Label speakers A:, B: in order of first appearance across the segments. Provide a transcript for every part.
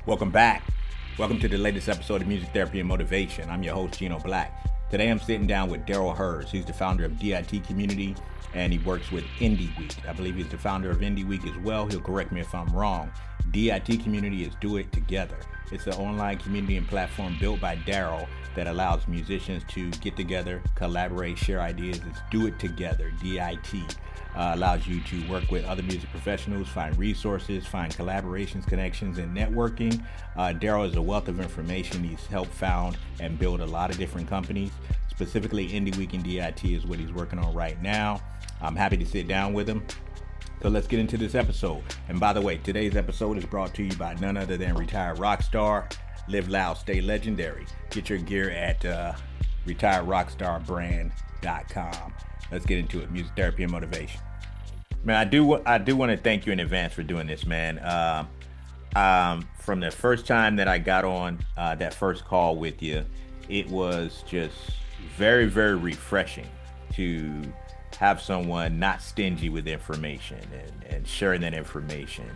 A: Welcome back. Welcome to the latest episode of Music Therapy and Motivation. I'm your host, Gino Black. Today I'm sitting down with Darryl Hurs. He's the founder of DIT Community and he works with Indie Week. I believe he's the founder of Indie Week as well. He'll correct me if I'm wrong. DIT Community is Do It Together. It's an online community and platform built by Daryl that allows musicians to get together, collaborate, share ideas. It's Do It Together, DIT. Allows you to work with other music professionals, find resources, find collaborations, connections, and networking. Daryl is a wealth of information. He's helped found and build a lot of different companies. Specifically, Indie Week and DIT is what he's working on right now. I'm happy to sit down with him. So let's get into this episode. And by the way, today's episode is brought to you by none other than Retired Rockstar. Live loud, stay legendary. Get your gear at retiredrockstarbrand.com. Let's get into it. Music therapy and motivation. Man, I do want to thank you in advance for doing this, man. From the first time that I got on that first call with you, it was just very, very refreshing to have someone not stingy with information and sharing that information.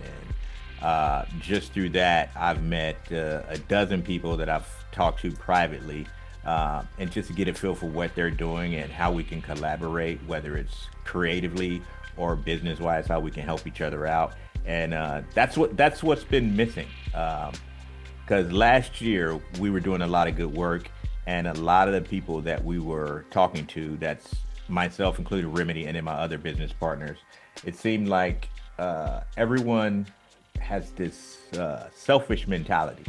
A: And just through that, I've met a dozen people that I've talked to privately. And just to get a feel for what they're doing and how we can collaborate, whether it's creatively or business-wise, how we can help each other out. And that's what's been missing. Because last year we were doing a lot of good work, and a lot of the people that we were talking to, that's myself included, Remedy, and then my other business partners, it seemed like everyone has this selfish mentality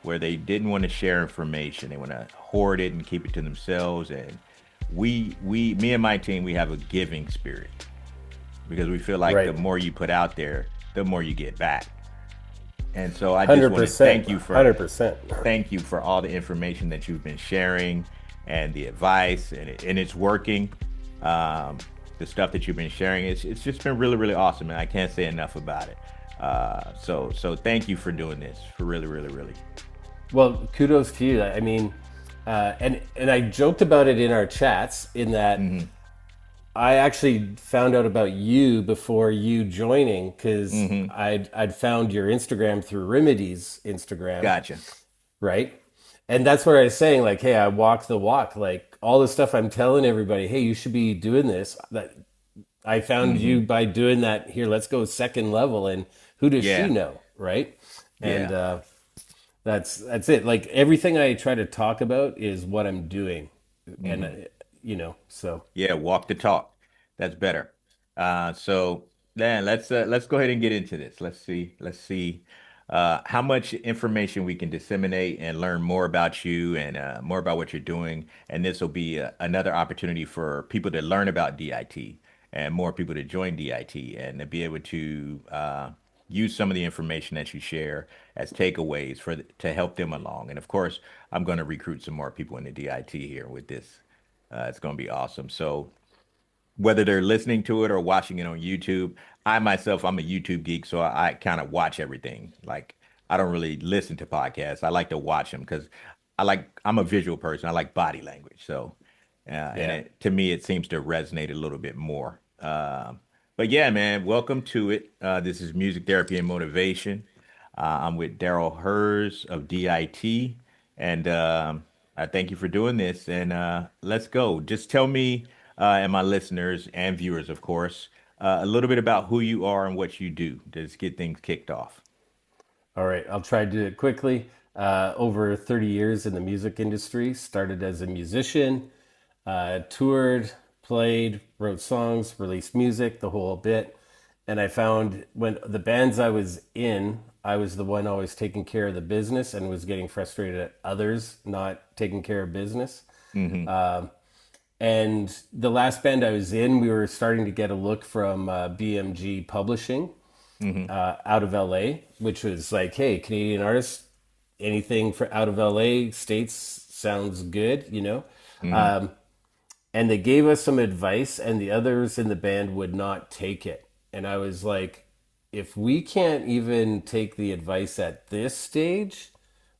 A: where they didn't want to share information. They want to hoard it and keep it to themselves. And me and my team, we have a giving spirit because we feel like the more you put out there, the more you get back. And so I just want to thank you for 100%. Thank you for all the information that you've been sharing and the advice, and it's working. The stuff that you've been sharing, it's just been really, really awesome, and I can't say enough about it. So thank you for doing this, for really, really, really.
B: Well, kudos to you. I mean, and I joked about it in our chats in that I actually found out about you before you joining because I'd found your Instagram through Remedy's Instagram.
A: Gotcha.
B: Right? And that's where I was saying, like, hey, I walk the walk. Like, all the stuff I'm telling everybody, hey, you should be doing this. That I found you by doing that. Here, let's go second level. And who does she know? Right? And that's it. Like, everything I try to talk about is what I'm doing. And, so.
A: Yeah, walk the talk. That's better. So then let's go ahead and get into this. Let's see how much information we can disseminate and learn more about you and more about what you're doing. And this will be another opportunity for people to learn about DIT and more people to join DIT and to be able to use some of the information that you share as takeaways to help them along. And of course, I'm going to recruit some more people into DIT here with this. It's going to be awesome. So whether they're listening to it or watching it on YouTube, I'm a YouTube geek, so I kind of watch everything. Like, I don't really listen to podcasts. I like to watch them because I'm a visual person. I like body language. So, to me, it seems to resonate a little bit more. But yeah, man, welcome to it. This is Music Therapy and Motivation. I'm with Darryl Hurs of DIT, and I thank you for doing this. And let's go. Just tell me and my listeners and viewers, of course, a little bit about who you are and what you do. Just get things kicked off.
B: All right, I'll try to do it quickly. Over 30 years in the music industry, started as a musician, toured, played, wrote songs, released music, the whole bit. And I found when the bands I was in, I was the one always taking care of the business and was getting frustrated at others not taking care of business. And the last band I was in, we were starting to get a look from BMG Publishing out of LA, which was like, hey, Canadian artists, anything for out of LA, States sounds good, and they gave us some advice, and the others in the band would not take it. And I was like, if we can't even take the advice at this stage,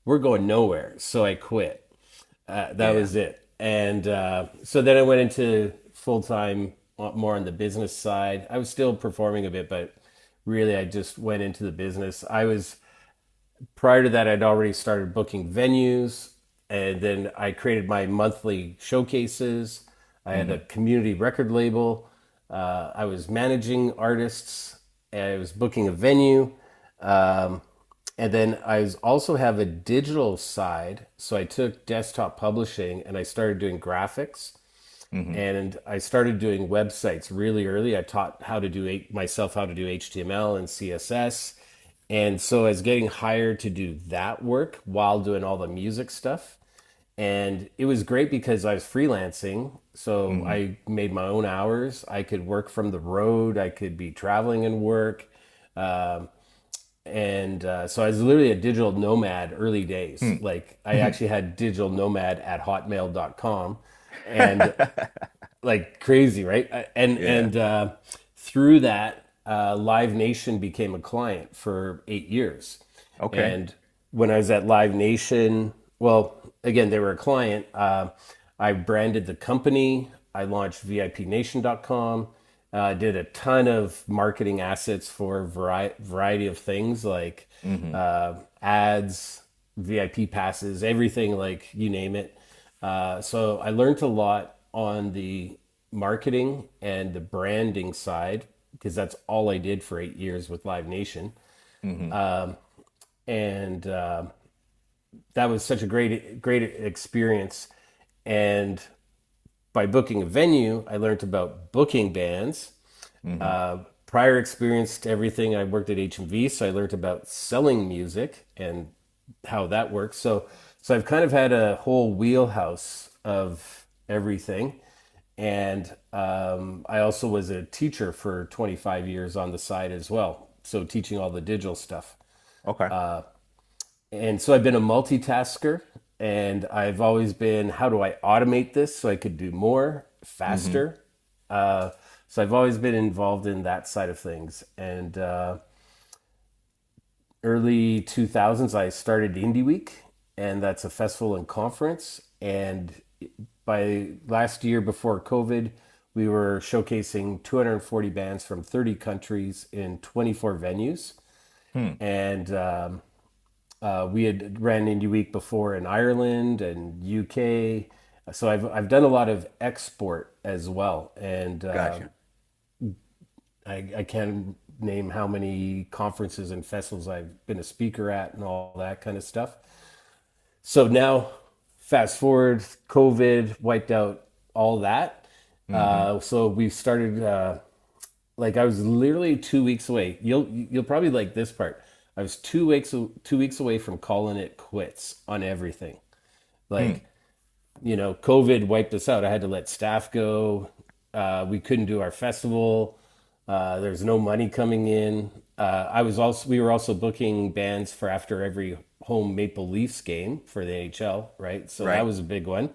B: we're going nowhere. So I quit. That was it. And so then I went into full-time, more on the business side. I was still performing a bit, but really I just went into the business. I was Prior to that, I'd already started booking venues, and then I created my monthly showcases. I had a
A: Hmm.
B: community record label. I was managing artists. I was booking a venue. Um, and then also have a digital side. So I took desktop publishing and I started doing graphics.
A: Hmm.
B: And I started doing websites really early. I taught myself how to do HTML and CSS. And so I was getting hired to do that work while doing all the music stuff. And it was great because I was freelancing. So
A: Hmm.
B: I made my own hours. I could work from the road. I could be traveling and work. Um, and so I was literally a digital nomad early days.
A: Hmm.
B: Like I actually had digital nomad at hotmail.com and like crazy, right?
A: Yeah.
B: Through that, Live Nation became a client for 8 years.
A: Okay.
B: And when I was at Live Nation, well, again, they were a client. I branded the company. I launched VIPnation.com. Did a ton of marketing assets for variety of things like
A: Hmm.
B: ads, VIP passes, everything like you name it. So I learned a lot on the marketing and the branding side because that's all I did for 8 years with Live Nation.
A: Hmm.
B: And that was such a great experience. And by booking a venue, I learned about booking bands.
A: Hmm.
B: Prior experience to everything, I worked at HMV, so I learned about selling music and how that works. So I've kind of had a whole wheelhouse of everything. And I also was a teacher for 25 years on the side as well. So teaching all the digital stuff.
A: Okay.
B: And so I've been a multitasker and I've always been, how do I automate this so I could do more
A: Hmm.
B: faster? So I've always been involved in that side of things. And early 2000s, I started Indie Week, and that's a festival and conference. And by last year before COVID, we were showcasing 240 bands from 30 countries in 24 venues.
A: Hmm.
B: And we had ran Indie Week before in Ireland and UK. So I've done a lot of export as well. And
A: Gotcha.
B: I can't name how many conferences and festivals I've been a speaker at and all that kind of stuff. So now, fast forward, COVID wiped out all that.
A: Hmm.
B: So we started. Like I was literally 2 weeks away. You'll probably like this part. I was 2 weeks away from calling it quits on everything.
A: Hmm.
B: Like COVID wiped us out. I had to let staff go. We couldn't do our festival. There's no money coming in. We were also booking bands for after every home Maple Leafs game for the NHL, right? So that
A: Right.
B: was a big one.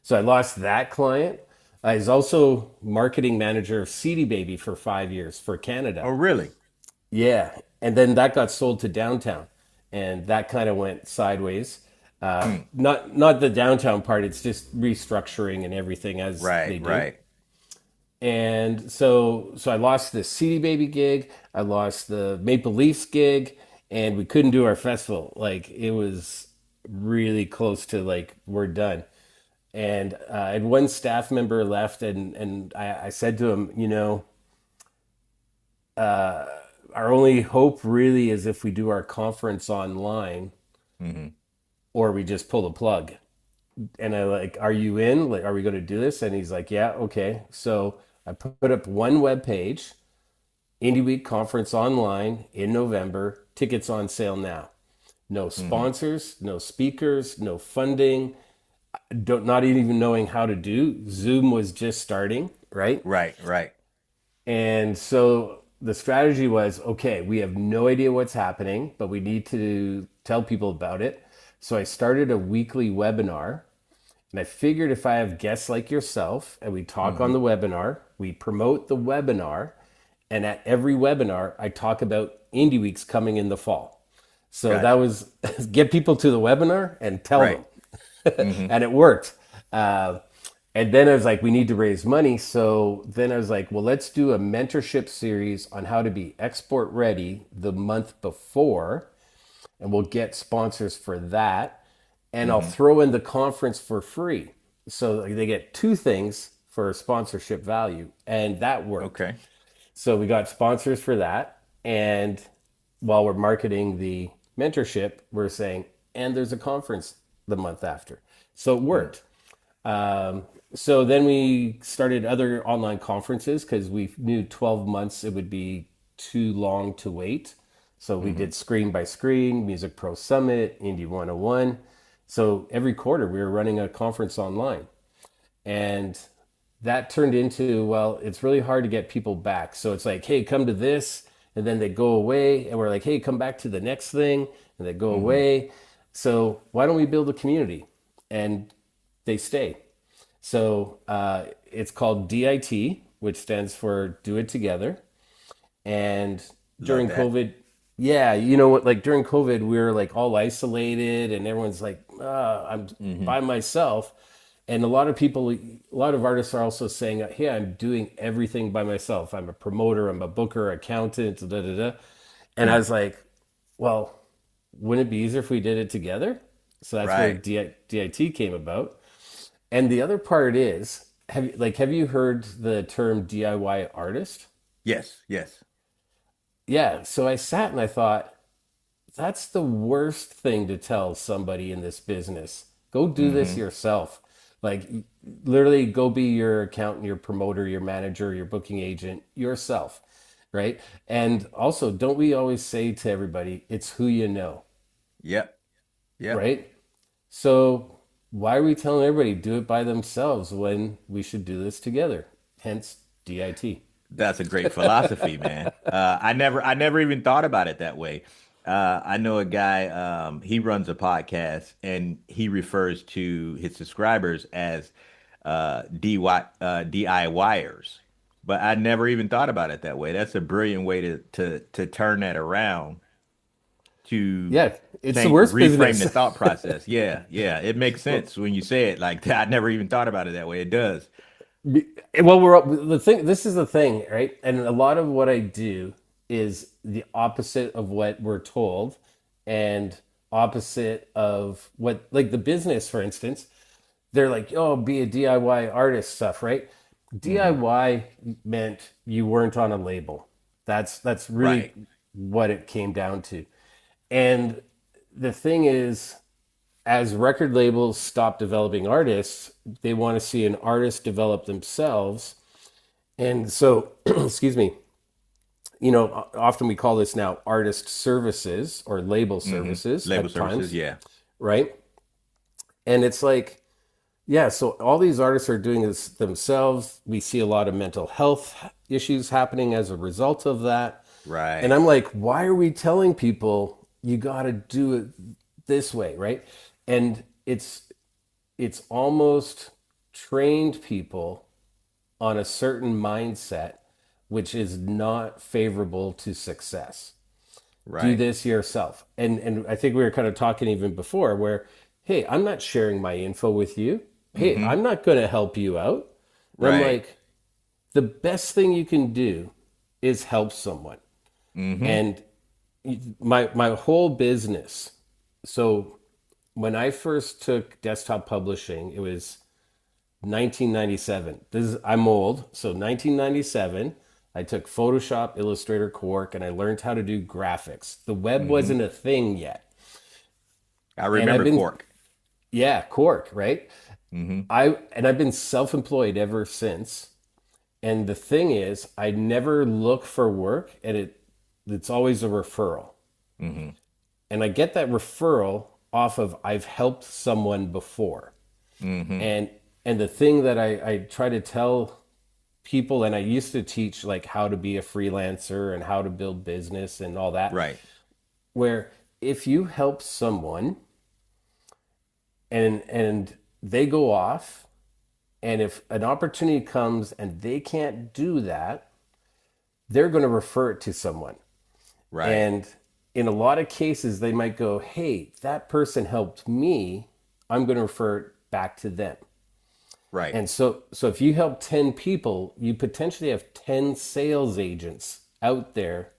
B: So I lost that client. I was also marketing manager of CD Baby for 5 years for
A: Oh,
B: Canada.
A: really?
B: Yeah, and then that got sold to Downtown, and that kind of went sideways.
A: Hmm.
B: Not the downtown part; it's just restructuring and everything as
A: Right.
B: they do.
A: Right.
B: And so I lost the CD Baby gig, I lost the Maple Leafs gig, and we couldn't do our festival. Like it was really close to like we're done. And I had one staff member left, and I said to him, our only hope really is if we do our conference online
A: Hmm.
B: or we just pull the plug. And I like, are you in? Like, are we going to do this? And he's like, yeah, okay. So I put up one web page, Indie Week conference online in November, tickets on sale now. No
A: Hmm.
B: sponsors, no speakers, no funding, not even knowing how to do. Zoom was just starting, right?
A: Right. Right.
B: And so the strategy was okay, we have no idea what's happening, but we need to tell people about it. So I started a weekly webinar. And I figured if I have guests like yourself and we talk on
A: Hmm.
B: the webinar, we promote the webinar, and at every webinar, I talk about Indie Weeks coming in the fall. So that
A: Gotcha.
B: was get people to the webinar and tell
A: Right.
B: them.
A: Hmm.
B: And it worked. Uh, and then I was like, we need to raise money. So then I was like, well, let's do a mentorship series on how to be export ready the month before. and we'll get sponsors for that. And I'll
A: Hmm.
B: throw in the conference for free. So like, they get two things for sponsorship value. And that worked.
A: Okay.
B: So we got sponsors for that. And while we're marketing the mentorship, we're saying, and there's a conference the month after. So it
A: Mm.
B: worked. Um, so then we started other online conferences because we knew 12 months it would be too long to wait. So we
A: Hmm.
B: did Screen by Screen, Music Pro Summit, Indie 101. So every quarter we were running a conference online. And that turned into, well, it's really hard to get people back. So it's like, hey, come to this. And then they go away. And we're like, hey, come back to the next thing. And they go
A: Hmm.
B: away. So why don't we build a community? And they stay. So it's called DIT, which stands for Do It Together. And
A: Love
B: during
A: that.
B: COVID, yeah, you know what? Like during COVID, we were like all isolated, and everyone's like, I'm
A: Hmm.
B: by myself. And a lot of people, a lot of artists are also saying, hey, I'm doing everything by myself. I'm a promoter, I'm a booker, accountant, da da da. And I
A: Mm.
B: was like, well, wouldn't it be easier if we did it together? So that's where
A: Right.
B: DIT came about. And the other part is, have you heard the term DIY artist?
A: Yes. Yes.
B: Yeah. So I sat and I thought, that's the worst thing to tell somebody in this business. Go do this
A: Hmm.
B: yourself. Like literally go be your accountant, your promoter, your manager, your booking agent yourself, right? And also, don't we always say to everybody, it's who you know,
A: Yep. Yep.
B: right? So why are we telling everybody do it by themselves when we should do this together? Hence DIT.
A: That's a great philosophy, man. I never even thought about it that way. I know a guy, he runs a podcast and he refers to his subscribers as DIYers. But I never even thought about it that way. That's a brilliant way to turn that around to
B: Yeah, it's the
A: change,
B: worst
A: reframe
B: business.
A: the thought process. Yeah, yeah, it makes
B: Well,
A: sense when you say it like that. I never even thought about it that way. It does.
B: well, we're the thing. This is the thing, right? And a lot of what I do is the opposite of what we're told, and opposite of what, like the business, for instance. They're like, "Oh, be a DIY artist," stuff, right?
A: Hmm.
B: DIY meant you weren't on a label. That's really
A: Right.
B: what it came down to. And the thing is, as record labels stop developing artists, they want to see an artist develop themselves. And so, excuse me, often we call this now artist services or label
A: Hmm.
B: services
A: Label
B: at
A: services.
B: times,
A: Yeah.
B: right? And it's like, yeah, so all these artists are doing this themselves. We see a lot of mental health issues happening as a result of that. And
A: Right.
B: I'm like, why are we telling people you got to do it this way, right? And it's almost trained people on a certain mindset which is not favorable to success. Do
A: Right.
B: this yourself. And I think we were kind of talking even before where, hey, I'm not sharing my info with you. Hey,
A: Hmm.
B: I'm not going to help you out. And I'm
A: Right.
B: like, the best thing you can do is help someone.
A: Hmm.
B: And my whole business. So when I first took desktop publishing, it was 1997. I'm old, so 1997. I took Photoshop, Illustrator, Quark, and I learned how to do graphics. The web
A: Hmm.
B: wasn't a thing yet,
A: I
B: and I've
A: remember
B: been,
A: Cork.
B: yeah, Quark, right?
A: Hmm.
B: I've been self-employed ever since. And the thing is, I never look for work, and it's always a referral.
A: Hmm.
B: And I get that referral off of I've helped someone before.
A: Hmm.
B: And and the thing that I try to tell people, and I used to teach like how to be a freelancer and how to build business and all that,
A: Right.
B: where if you help someone and they go off, and if an opportunity comes and they can't do that, they're going to refer it to someone.
A: Right.
B: And in a lot of cases, they might go, hey, that person helped me. I'm going to refer it back to them.
A: Right.
B: And so if you help 10 people, you potentially have 10 sales agents out there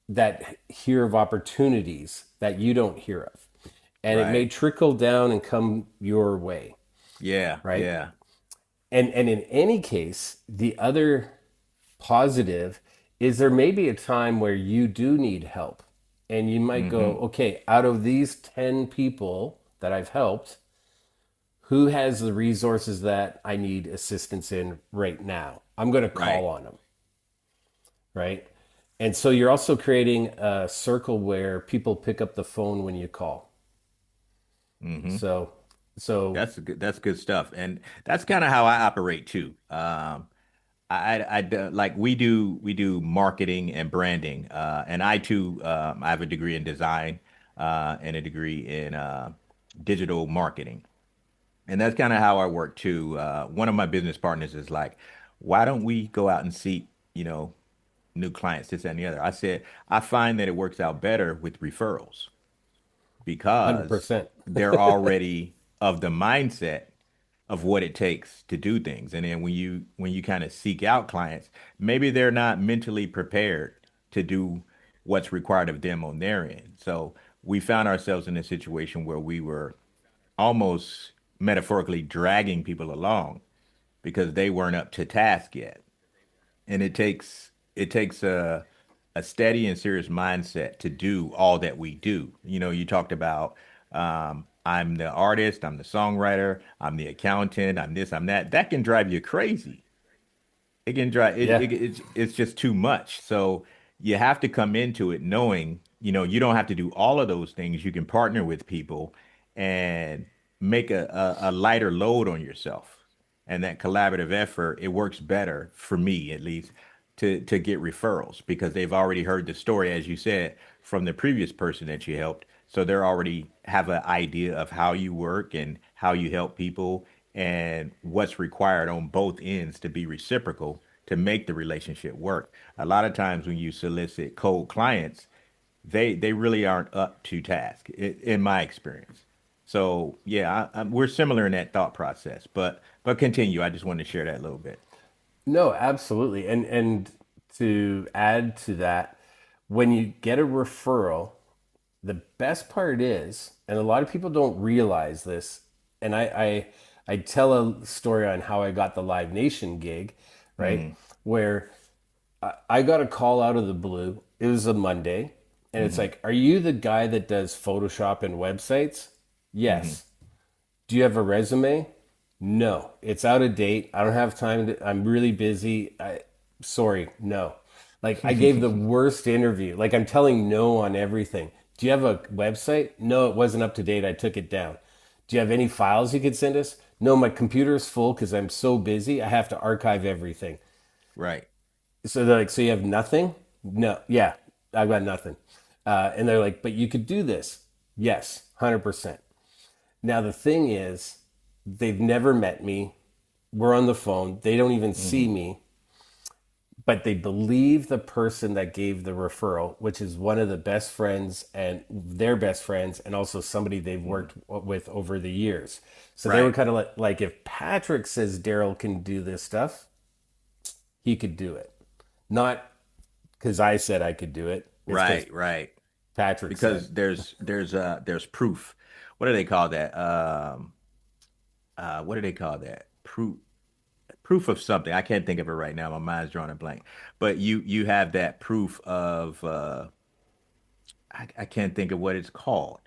B: that hear of opportunities that you don't hear of. And it may
A: Right.
B: trickle down and come your way,
A: Yeah.
B: right?
A: Yeah.
B: And in any case, the other positive is there may be a time where you do need help. And you might go,
A: Hmm.
B: okay, out of these 10 people that I've helped, who has the resources that I need assistance in right now? I'm going to call
A: Right.
B: on them, right? And so you're also creating a circle where people pick up the phone when you call.
A: Hmm.
B: So, so
A: That's good stuff. And that's kind of how I operate too. Like we do marketing and branding. And I too, I have a degree in design, and a degree in, digital marketing. And that's kind of how I work too. One of my business partners is like, why don't we go out and seek, new clients, this and the other? I said, I find that it works out better with referrals because
B: 100%.
A: they're already of the mindset of what it takes to do things. And then when you kind of seek out clients, maybe they're not mentally prepared to do what's required of them on their end. So we found ourselves in a situation where we were almost metaphorically dragging people along because they weren't up to task yet. And it takes a steady and serious mindset to do all that we do. You talked about, I'm the artist, I'm the songwriter, I'm the accountant, I'm this, I'm that. That can drive you crazy. It can drive
B: Yeah.
A: it's just too much. So you have to come into it knowing, you don't have to do all of those things. You can partner with people and make a lighter load on yourself. And that collaborative effort, it works better for me at least to get referrals because they've already heard the story, as you said, from the previous person that you helped. So they're already have an idea of how you work and how you help people and what's required on both ends to be reciprocal to make the relationship work. A lot of times when you solicit cold clients, they really aren't up to task, in my experience. So yeah, we're similar in that thought process. But continue. I just wanted to share that a little bit.
B: No, absolutely. And to add to that, when you get a referral, the best part is, and a lot of people don't realize this, and I tell a story on how I got the Live Nation gig, right?
A: Mm-hmm.
B: Where I got a call out of the blue. It was a Monday, and it's
A: Mm-hmm.
B: like, "Are you the guy that does Photoshop and websites?"
A: Mm-hmm.
B: Yes. Do you have a resume? No, it's out of date. I don't have time to, I'm really busy. Sorry, no. Like I gave the worst interview. Like I'm telling no on everything. Do you have a website? No, it wasn't up to date. I took it down. Do you have any files you could send us? No, my computer's full because I'm so busy. I have to archive everything.
A: Right.
B: So they're like, so you have nothing? No, yeah, I've got nothing. And they're like, but you could do this. Yes, 100%. Now, the thing is, they've never met me. We're on the phone. They don't even see
A: Mm-hmm.
B: me, but they believe the person that gave the referral, which is one of the best friends and their best friends, and also somebody they've
A: Mm-hmm.
B: worked with over the years. So they were
A: Right.
B: kind of like if Patrick says Daryl can do this stuff, he could do it. Not because I said I could do it. It's because
A: Right. Right.
B: Patrick said.
A: Because there's proof. What do they call that? What do they call that? Proof of something. I can't think of it right now. My mind's drawing a blank. But you have that proof of, I can't think of what it's called.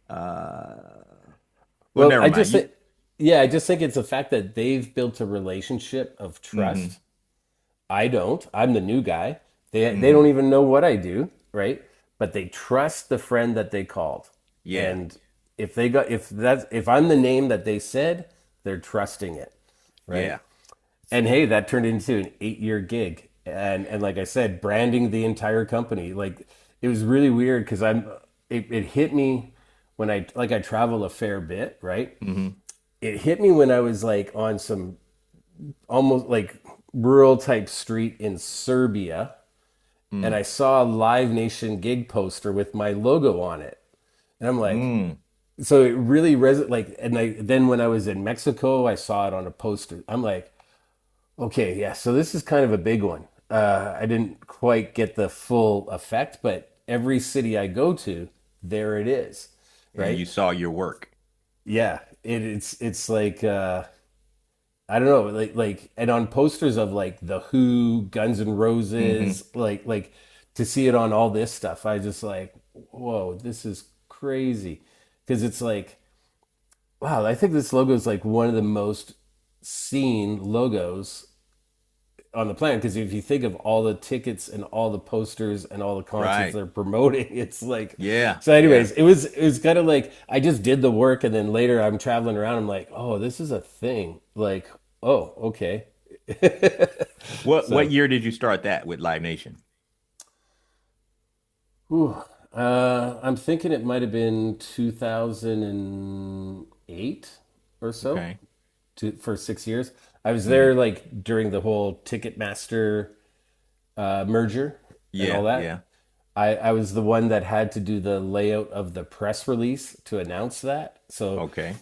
A: Uh, well,
B: Well,
A: never
B: I
A: mind.
B: just think, yeah, I just think it's the fact that they've built a relationship of
A: Hmm.
B: trust. I don't. I'm the new guy. They don't
A: Hmm.
B: even know what I do, right? But they trust the friend that they called.
A: Yeah.
B: And if I'm the name that they said, they're trusting it, right?
A: Yeah.
B: And hey, that turned into an 8-year gig. And like I said, branding the entire company. Like it was really weird because it hit me when I travel a fair bit, right?
A: Hmm.
B: It hit me when I was like on some almost like rural type street in Serbia, and
A: Mm.
B: I saw a Live Nation gig poster with my logo on it, and I'm like,
A: Mm.
B: so it really like, and then when I was in Mexico, I saw it on a poster. I'm like, okay, yeah, so this is kind of a big one. I didn't quite get the full effect, but every city I go to, there it is,
A: And you
B: right?
A: saw your work.
B: Yeah, it's like I don't know, and on posters of like the Who, Guns N'
A: Hmm.
B: Roses, to see it on all this stuff, I just like, whoa, this is crazy, because it's like, wow, I think this logo is like one of the most seen logos on the planet. Because if you think of all the tickets and all the posters and all the concerts
A: Right.
B: they're promoting, it's like,
A: Yeah.
B: so
A: Yeah.
B: anyways, it was kind of like I just did the work, and then later I'm traveling around, I'm like, oh, this is a thing, like, oh, okay.
A: What
B: So
A: year did you start that with Live Nation?
B: whew, I'm thinking it might have been 2008 or so,
A: Okay.
B: for 6 years. I was
A: Hmm.
B: there like during the whole Ticketmaster merger and all
A: Yeah.
B: that.
A: Yeah.
B: I was the one that had to do the layout of the press release to announce that. So
A: Okay.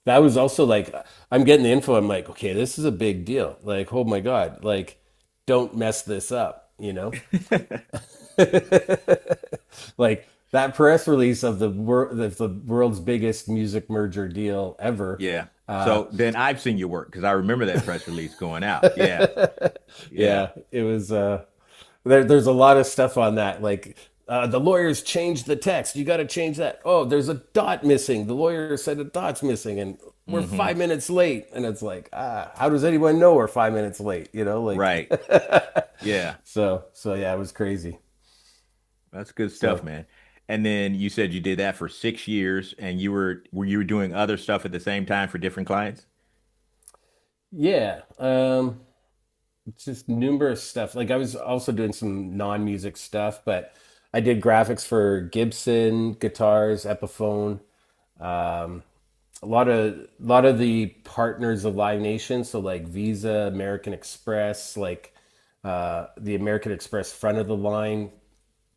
B: that was also like, I'm getting the info. I'm like, okay, this is a big deal. Like, oh my God, like, don't mess this up, you know? Like that press release of the world's biggest music merger deal ever.
A: Yeah. So then I've seen your work because I remember that press release going out. Yeah. Yeah.
B: Yeah, it was. There's a lot of stuff on that. Like the lawyers changed the text. You got to change that. Oh, there's a dot missing. The lawyer said a dot's missing, and we're
A: Hmm.
B: 5 minutes late. And it's like, how does anyone know we're 5 minutes late? You know, like,
A: Right. Yeah.
B: so yeah, it was crazy.
A: That's good stuff,
B: So
A: man. And then you said you did that for 6 years and you were doing other stuff at the same time for different clients?
B: yeah, just numerous stuff. Like I was also doing some non-music stuff, but I did graphics for Gibson guitars, Epiphone. Um, a lot of the partners of Live Nation, so like Visa, American Express, like the American Express front of the line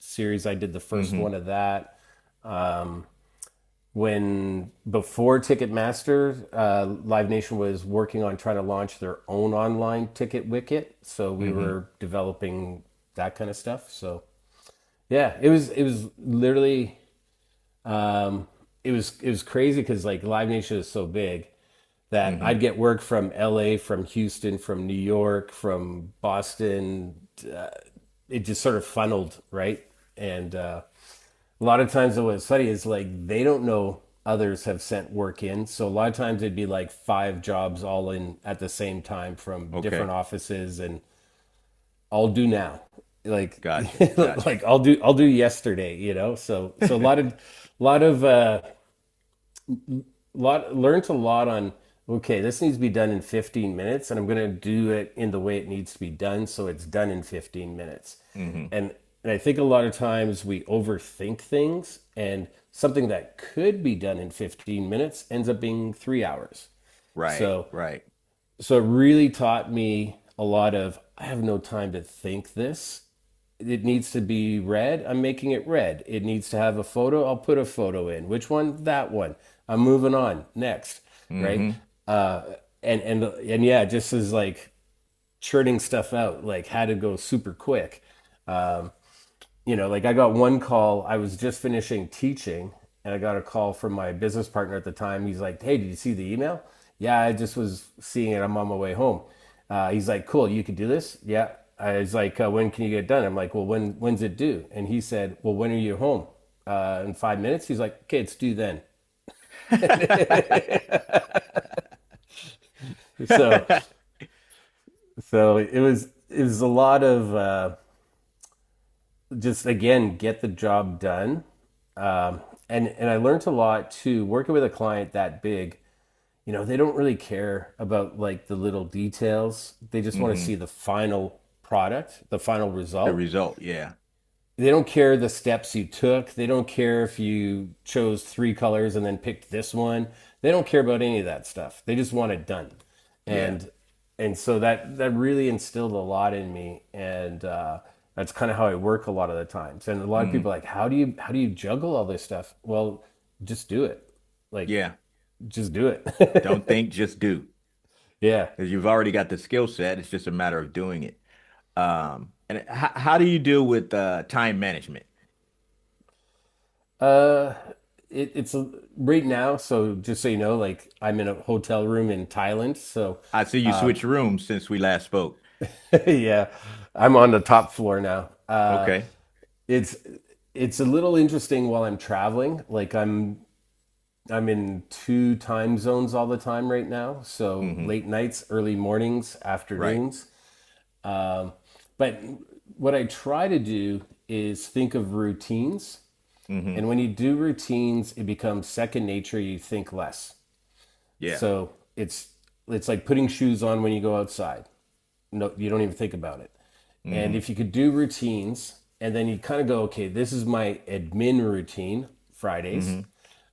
B: series. I did the first
A: Hmm.
B: one of that. When before Ticketmaster, Live Nation was working on trying to launch their own online ticket wicket, so we
A: Hmm.
B: were developing that kind of stuff. So yeah, it was literally it was crazy because like Live Nation is so big that
A: Hmm.
B: I'd get work from LA, from Houston, from New York, from Boston. It just sort of funneled, right? And a lot of times what's funny is like they don't know others have sent work in. So a lot of times it'd be like five jobs all in at the same time from different
A: Okay.
B: offices, and I'll do now. Like
A: Gotcha. Gotcha.
B: like I'll do yesterday, you know? So a lot learned a lot on, okay, this needs to be done in 15 minutes, and I'm going to do it in the way it needs to be done so it's done in 15 minutes.
A: Hmm.
B: And I think a lot of times we overthink things, and something that could be done in 15 minutes ends up being 3 hours.
A: Right.
B: So
A: Right.
B: so it really taught me a lot of, I have no time to think this. It needs to be red. I'm making it red. It needs to have a photo. I'll put a photo in. Which one? That one. I'm moving on. Next, right?
A: Hmm.
B: Uh, and yeah, just as like churning stuff out, like had to go super quick. Like I got one call. I was just finishing teaching, and I got a call from my business partner at the time. He's like, "Hey, did you see the email?" Yeah, I just was seeing it. I'm on my way home. He's like, "Cool, you could do this." Yeah. I was like, "When can you get it done?" I'm like, "Well, when's it due?" And he said, "Well, when are you home?" In 5 minutes. He's like, "Okay, it's due then." So so it was a lot of just again get the job done. And I learned a lot too working with a client that big. They don't really care about like the little details. They just want to
A: Hmm.
B: see the final product, the final
A: The
B: result.
A: result. Yeah.
B: They don't care the steps you took. They don't care if you chose three colors and then picked this one. They don't care about any of that stuff. They just want it done.
A: Yeah.
B: And so that really instilled a lot in me, and that's kind of how I work a lot of the times. And a lot of people
A: Mm.
B: are like, how do you juggle all this stuff? Well, just do it. Like,
A: Yeah.
B: just do
A: Don't
B: it.
A: think, just do.
B: Yeah.
A: Because you've already got the skill set. It's just a matter of doing it. And how do you deal with time management?
B: Uh, it's right now. So just so you know, like I'm in a hotel room in Thailand. So
A: I see you switch rooms since we last spoke.
B: yeah, I'm on the top floor now.
A: Okay.
B: It's it's a little interesting while I'm traveling. Like I'm in two time zones all the time right now. So
A: Hmm.
B: late nights, early mornings,
A: Right.
B: afternoons. Um, but what I try to do is think of routines.
A: Hmm.
B: And when you do routines, it becomes second nature. You think less.
A: Yeah.
B: So it's like putting shoes on when you go outside. No, you don't even think about it. And
A: Hmm.
B: if you could do routines, and then you kind of go, okay, this is my admin routine, Fridays.
A: Hmm.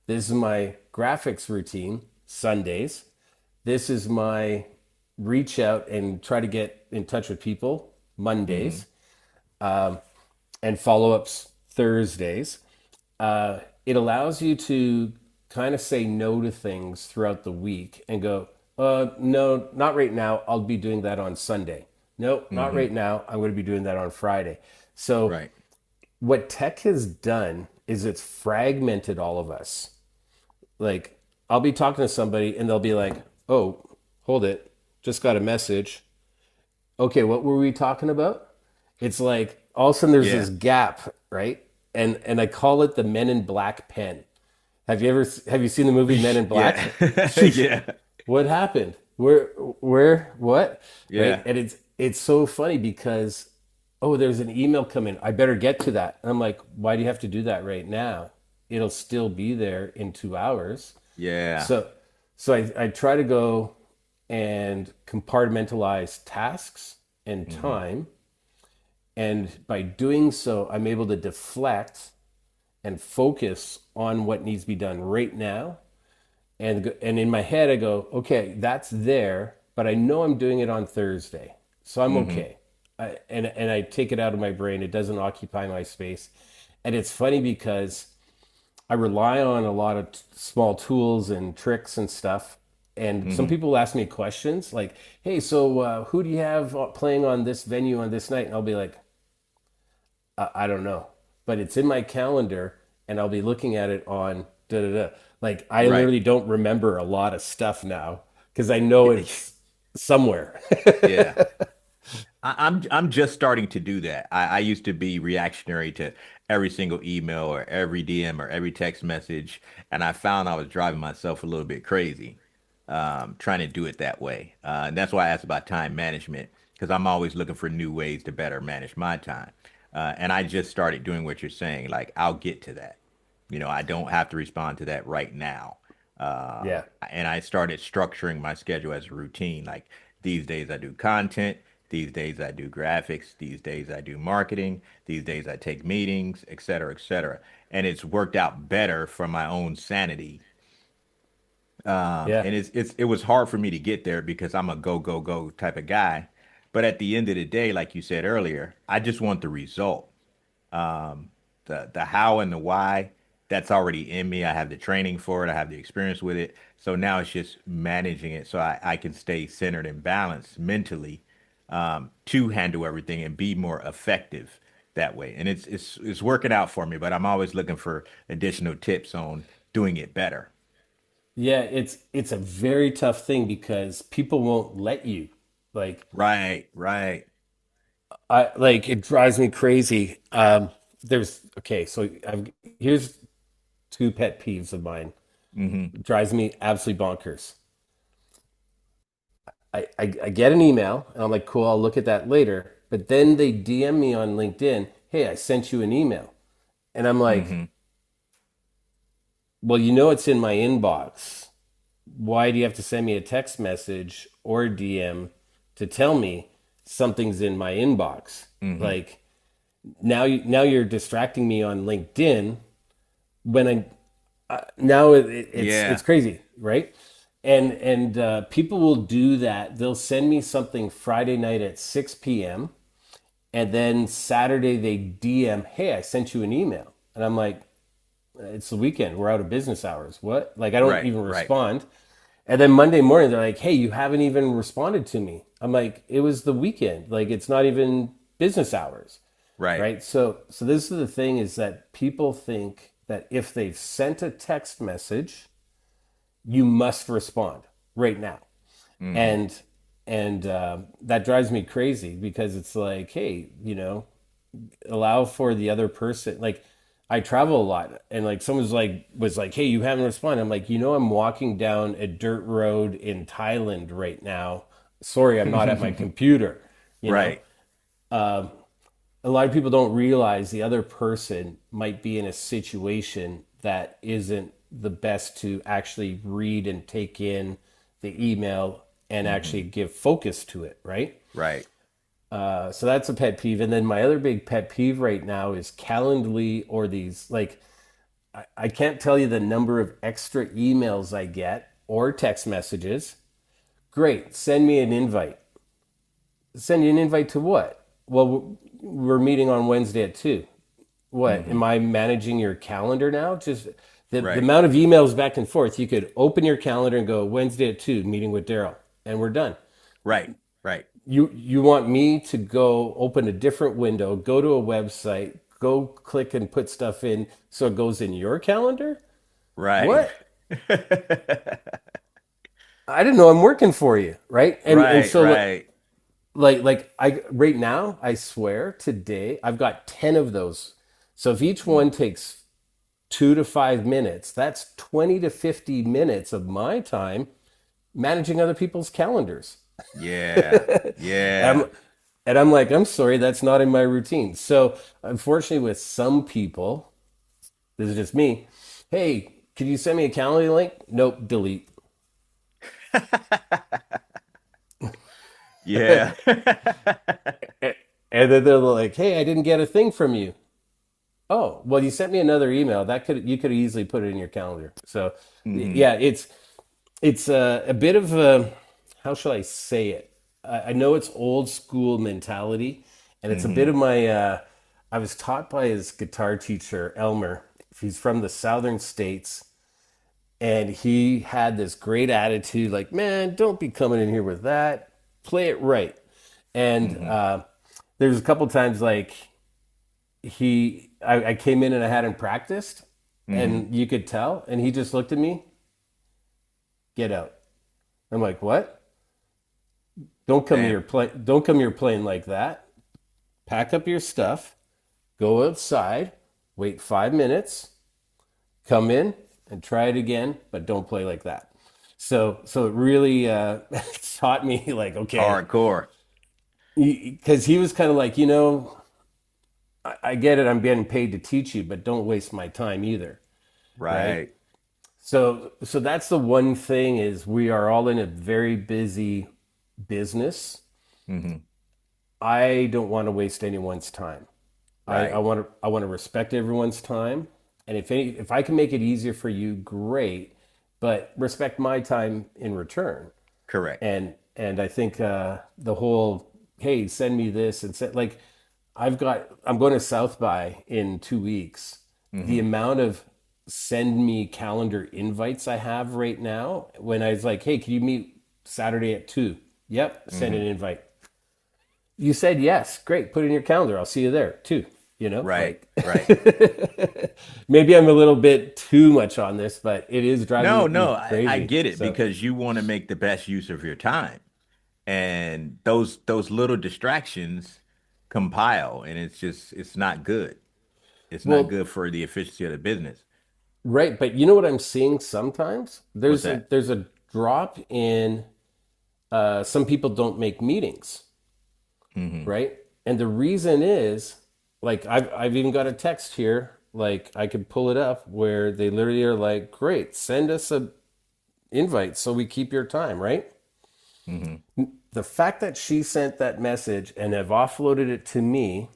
B: This is my graphics routine, Sundays. This is my reach out and try to get in touch with people,
A: Hmm.
B: Mondays, and follow ups, Thursdays. It allows you to kind of say no to things throughout the week and go, no, not right now. I'll be doing that on Sunday. No, not
A: Hmm.
B: right now. I'm going to be doing that on Friday. So,
A: Right.
B: what tech has done is it's fragmented all of us. Like, I'll be talking to somebody and they'll be like, oh, hold it. Just got a message. Okay, what were we talking about? It's like all of a sudden there's this
A: Yeah.
B: gap, right? And I call it the Men in Black pen. Have you seen the movie Men in Black?
A: Yeah.
B: Sheesh,
A: Yeah.
B: what happened? Where what? Right?
A: Yeah.
B: And it's so funny because oh, there's an email coming. I better get to that. And I'm like, why do you have to do that right now? It'll still be there in 2 hours.
A: Yeah.
B: So so I try to go and compartmentalize tasks and
A: Hmm.
B: time. And by doing so, I'm able to deflect and focus on what needs to be done right now. And in my head, I go, okay, that's there, but I know I'm doing it on Thursday, so I'm
A: Hmm.
B: okay. And I take it out of my brain. It doesn't occupy my space. And it's funny because I rely on a lot of small tools and tricks and stuff. And some
A: Hmm.
B: people ask me questions like, "Hey, so who do you have playing on this venue on this night?" And I'll be like, I don't know, but it's in my calendar, and I'll be looking at it on da da da. Like I
A: Right.
B: literally don't remember a lot of stuff now because I know it's somewhere.
A: Yeah. I'm just starting to do that. I used to be reactionary to every single email or every DM or every text message, and I found I was driving myself a little bit crazy, trying to do it that way. And that's why I asked about time management, because I'm always looking for new ways to better manage my time. And I just started doing what you're saying. Like, I'll get to that. I don't have to respond to that right now.
B: Yeah,
A: And I started structuring my schedule as a routine. Like these days I do content, these days I do graphics, these days I do marketing, these days I take meetings, et cetera, et cetera. And it's worked out better for my own sanity.
B: yeah,
A: And it was hard for me to get there because I'm a go, go, go type of guy. But at the end of the day, like you said earlier, I just want the result. The how and the why, that's already in me. I have the training for it. I have the experience with it. So now it's just managing it so I can stay centered and balanced mentally, to handle everything and be more effective that way. And it's working out for me, but I'm always looking for additional tips on doing it better.
B: yeah. It's a very tough thing because people won't let you. Like
A: Right, right.
B: I like it drives me crazy. There's okay, so here's two pet peeves of mine.
A: Hmm.
B: It drives me absolutely bonkers. I get an email and I'm like, cool, I'll look at that later. But then they DM me on LinkedIn, hey, I sent you an email. And I'm like,
A: Hmm.
B: well, you know it's in my inbox. Why do you have to send me a text message or a DM to tell me something's in my inbox?
A: Hmm.
B: Like now you're distracting me on LinkedIn when now it's
A: Yeah.
B: crazy, right? And people will do that. They'll send me something Friday night at 6 p.m. and then Saturday they DM, "Hey, I sent you an email," and I'm like, "It's the weekend. We're out of business hours. What?" Like I don't
A: Right,
B: even
A: right.
B: respond, And then Monday morning, they're like, hey, you haven't even responded to me. I'm like, it was the weekend. Like, it's not even business hours,
A: Right.
B: right? So this is the thing is that people think that if they've sent a text message, you must respond right now.
A: Hmm.
B: And that drives me crazy because it's like, hey, allow for the other person. Like, I travel a lot, and like someone's like was like, hey, you haven't responded. I'm like, I'm walking down a dirt road in Thailand right now. Sorry, I'm not at my computer. you know
A: Right.
B: a lot of people don't realize the other person might be in a situation that isn't the best to actually read and take in the email and actually
A: Hmm.
B: give focus to it, right?
A: Right.
B: So that's a pet peeve. And then my other big pet peeve right now is Calendly or these, like, I can't tell you the number of extra emails I get or text messages. Great, send me an invite. Send you an invite to what? Well, we're meeting on Wednesday at 2. What?
A: Hmm.
B: Am I managing your calendar now? Just the
A: Right.
B: amount of emails back and forth. You could open your calendar and go Wednesday at 2, meeting with Daryl, and we're done.
A: Right. Right.
B: You want me to go open a different window, go to a website, go click and put stuff in so it goes in your calendar?
A: Right.
B: What? I didn't know I'm working for you, right? And
A: Right.
B: so
A: Right.
B: like I right now, I swear today I've got 10 of those. So if each one takes 2 to 5 minutes, that's 20 to 50 minutes of my time managing other people's calendars.
A: Yeah.
B: And
A: Yeah.
B: I'm like, I'm sorry, that's not in my routine. So, unfortunately, with some people, this is just me. Hey, could you send me a calendar link? Nope, delete.
A: Yeah.
B: And then they're like, hey, I didn't get a thing from you. Oh, well, you sent me another email. That could you could easily put it in your calendar. So,
A: Hmm.
B: yeah, it's a bit of a, how shall I say it? I know it's old school mentality, and it's a bit
A: Hmm.
B: of my. I was taught by his guitar teacher Elmer. He's from the southern states, and he had this great attitude, like, "Man, don't be coming in here with that. Play it right." And
A: Hmm.
B: there's a couple times like I came in and I hadn't practiced,
A: Hmm.
B: and you could tell, and he just looked at me, "Get out." I'm like, "What?
A: Damn.
B: Don't come here playing like that. Pack up your stuff, go outside, wait 5 minutes, come in and try it again, but don't play like that." So it really taught me, like, okay,
A: Hardcore.
B: because he was kind of like, I get it, I'm getting paid to teach you, but don't waste my time either, right?
A: Right.
B: So that's the one thing is we are all in a very busy business.
A: Hmm.
B: I don't want to waste anyone's time. I
A: Right.
B: want to respect everyone's time, and if I can make it easier for you, great. But respect my time in return.
A: Correct.
B: And I think the whole, hey, send me this and send, like, I'm going to South by in 2 weeks. The
A: Hmm.
B: amount of send me calendar invites I have right now, when I was like, hey, can you meet Saturday at 2? Yep, send an
A: Hmm.
B: invite. You said yes. Great. Put it in your calendar. I'll see you there too.
A: Right.
B: Like,
A: Right.
B: maybe I'm a little bit too much on this, but it is
A: No,
B: driving
A: no,
B: me
A: I
B: crazy.
A: get it
B: So,
A: because you want to make the best use of your time. And those little distractions compile and it's not good. It's not
B: well,
A: good for the efficiency of the business.
B: right. But you know what I'm seeing sometimes?
A: What's
B: There's a
A: that?
B: there's a drop in some people don't make meetings,
A: Hmm.
B: right? And the reason is, like, I've even got a text here, like I could pull it up where they literally are like, great, send us a invite so we keep your time, right?
A: Hmm.
B: The fact that she sent that message and have offloaded it to me,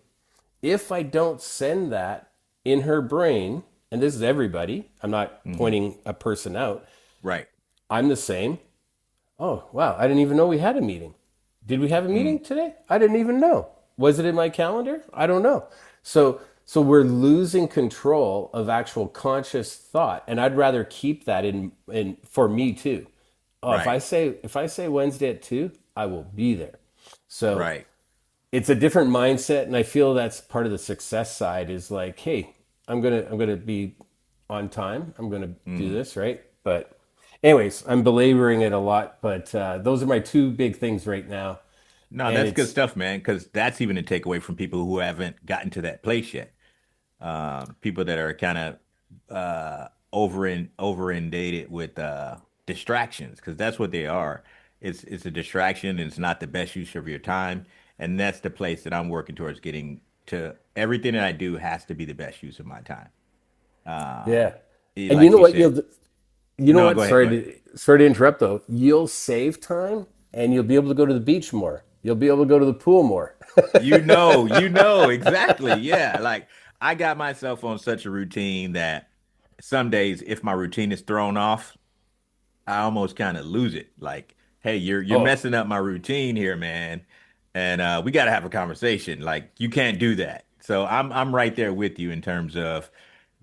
B: if I don't send that in her brain, and this is everybody, I'm not
A: Hmm.
B: pointing a person out,
A: Right.
B: I'm the same. Oh, wow, I didn't even know we had a meeting. Did we have a
A: Mm.
B: meeting today? I didn't even know. Was it in my calendar? I don't know. So we're losing control of actual conscious thought, and I'd rather keep that in for me too. Oh,
A: Right.
B: if I say Wednesday at 2, I will be there. So
A: Right.
B: it's a different mindset, and I feel that's part of the success side is like, hey, I'm gonna be on time. I'm gonna do
A: Mhm.
B: this, right? But anyways, I'm belaboring it a lot, but those are my two big things right now.
A: No,
B: And
A: that's good
B: it's
A: stuff, man, because that's even a takeaway from people who haven't gotten to that place yet. People that are kind of over inundated with distractions, because that's what they are. It's a distraction, and it's not the best use of your time. And that's the place that I'm working towards getting to. Everything that I do has to be the best use of my time.
B: yeah. And you
A: Like
B: know
A: you
B: what
A: said.
B: you know
A: No,
B: what?
A: go ahead, go ahead.
B: Sorry to interrupt though. You'll save time, and you'll be able to go to the beach more. You'll be able to go to the pool more.
A: You know exactly. Yeah, like I got myself on such a routine that some days, if my routine is thrown off, I almost kind of lose it. Like, hey, you're
B: Oh,
A: messing up my routine here, man, and we got to have a conversation. Like, you can't do that. So I'm right there with you in terms of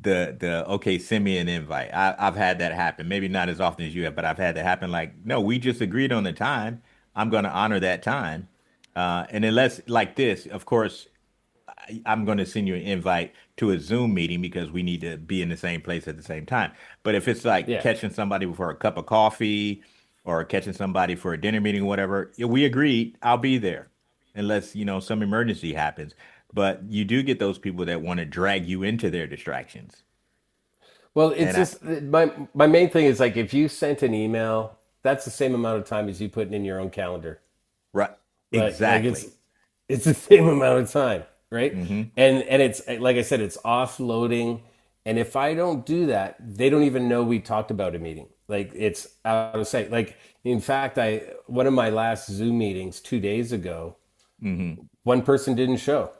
A: the okay, send me an invite. I've had that happen. Maybe not as often as you have, but I've had that happen. Like, no, we just agreed on the time. I'm going to honor that time. And unless like this, of course, I'm going to send you an invite to a Zoom meeting because we need to be in the same place at the same time. But if it's like
B: yeah.
A: catching somebody for a cup of coffee or catching somebody for a dinner meeting, whatever, yeah, we agreed, I'll be there unless, some emergency happens. But you do get those people that want to drag you into their distractions.
B: Well, it's
A: And I,
B: just my main thing is like if you sent an email, that's the same amount of time as you putting in your own calendar.
A: right,
B: Like
A: exactly.
B: it's the same amount of time, right?
A: Hmm.
B: And it's like I said, it's offloading. And if I don't do that, they don't even know we talked about a meeting. Like it's out of sight. Like in fact, I one of my last Zoom meetings 2 days ago,
A: Hmm.
B: one person didn't show.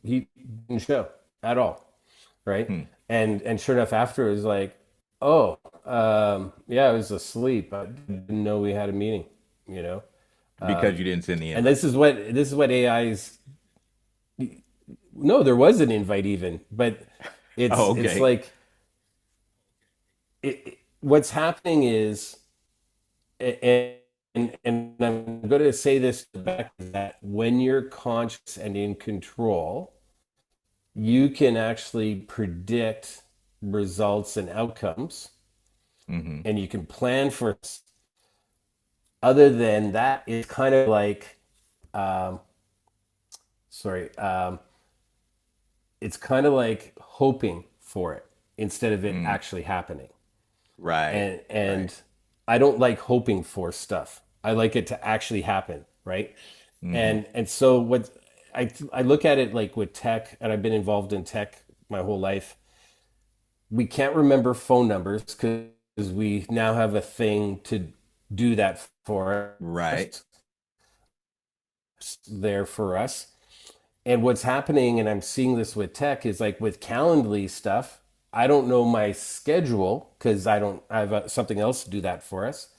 B: He didn't show at all, right?
A: Hmm.
B: And sure enough, after it was like, oh, yeah, I was asleep. I didn't know we had a meeting, you know.
A: Because you didn't send the
B: And
A: invite.
B: this is what AI's. No, there was an invite even, but
A: Oh,
B: it's
A: okay.
B: like what's happening is, and I'm going to say this back that when you're conscious and in control, you can actually predict results and outcomes,
A: Hmm.
B: and you can plan for. Other than that, it's kind of like, um, sorry, it's kind of like hoping for it instead of it
A: Mm.
B: actually happening.
A: Right.
B: And
A: Right.
B: I don't like hoping for stuff. I like it to actually happen, right?
A: Hmm.
B: And so what I look at it like with tech, and I've been involved in tech my whole life. We can't remember phone numbers because we now have a thing to do that for
A: Right.
B: us, there for us. And what's happening, and I'm seeing this with tech, is like with Calendly stuff. I don't know my schedule because I have something else to do that for us.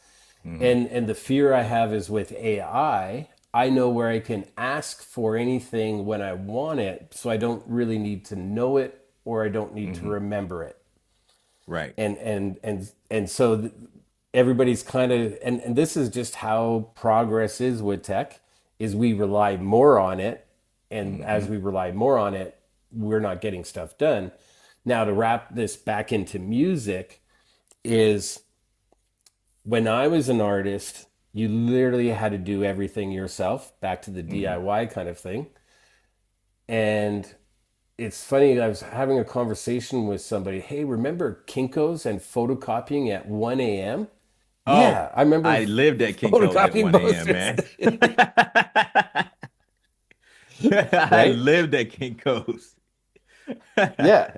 A: Hmm.
B: And the fear I have is with AI. I know where I can ask for anything when I want it, so I don't really need to know it or I don't need to
A: Hmm.
B: remember it.
A: Right.
B: And so everybody's kind of and this is just how progress is with tech is we rely more on it, and as
A: Hmm.
B: we rely more on it, we're not getting stuff done. Now to wrap this back into music is when I was an artist, you literally had to do everything yourself, back to the
A: Hmm.
B: DIY kind of thing. And it's funny, I was having a conversation with somebody. Hey, remember Kinko's and photocopying at 1 a.m.?
A: Oh,
B: Yeah, I remember
A: I lived at Kinko's at
B: photocopying
A: 1 a.m.,
B: posters,
A: man. I
B: right?
A: lived at Kinko's.
B: Yeah.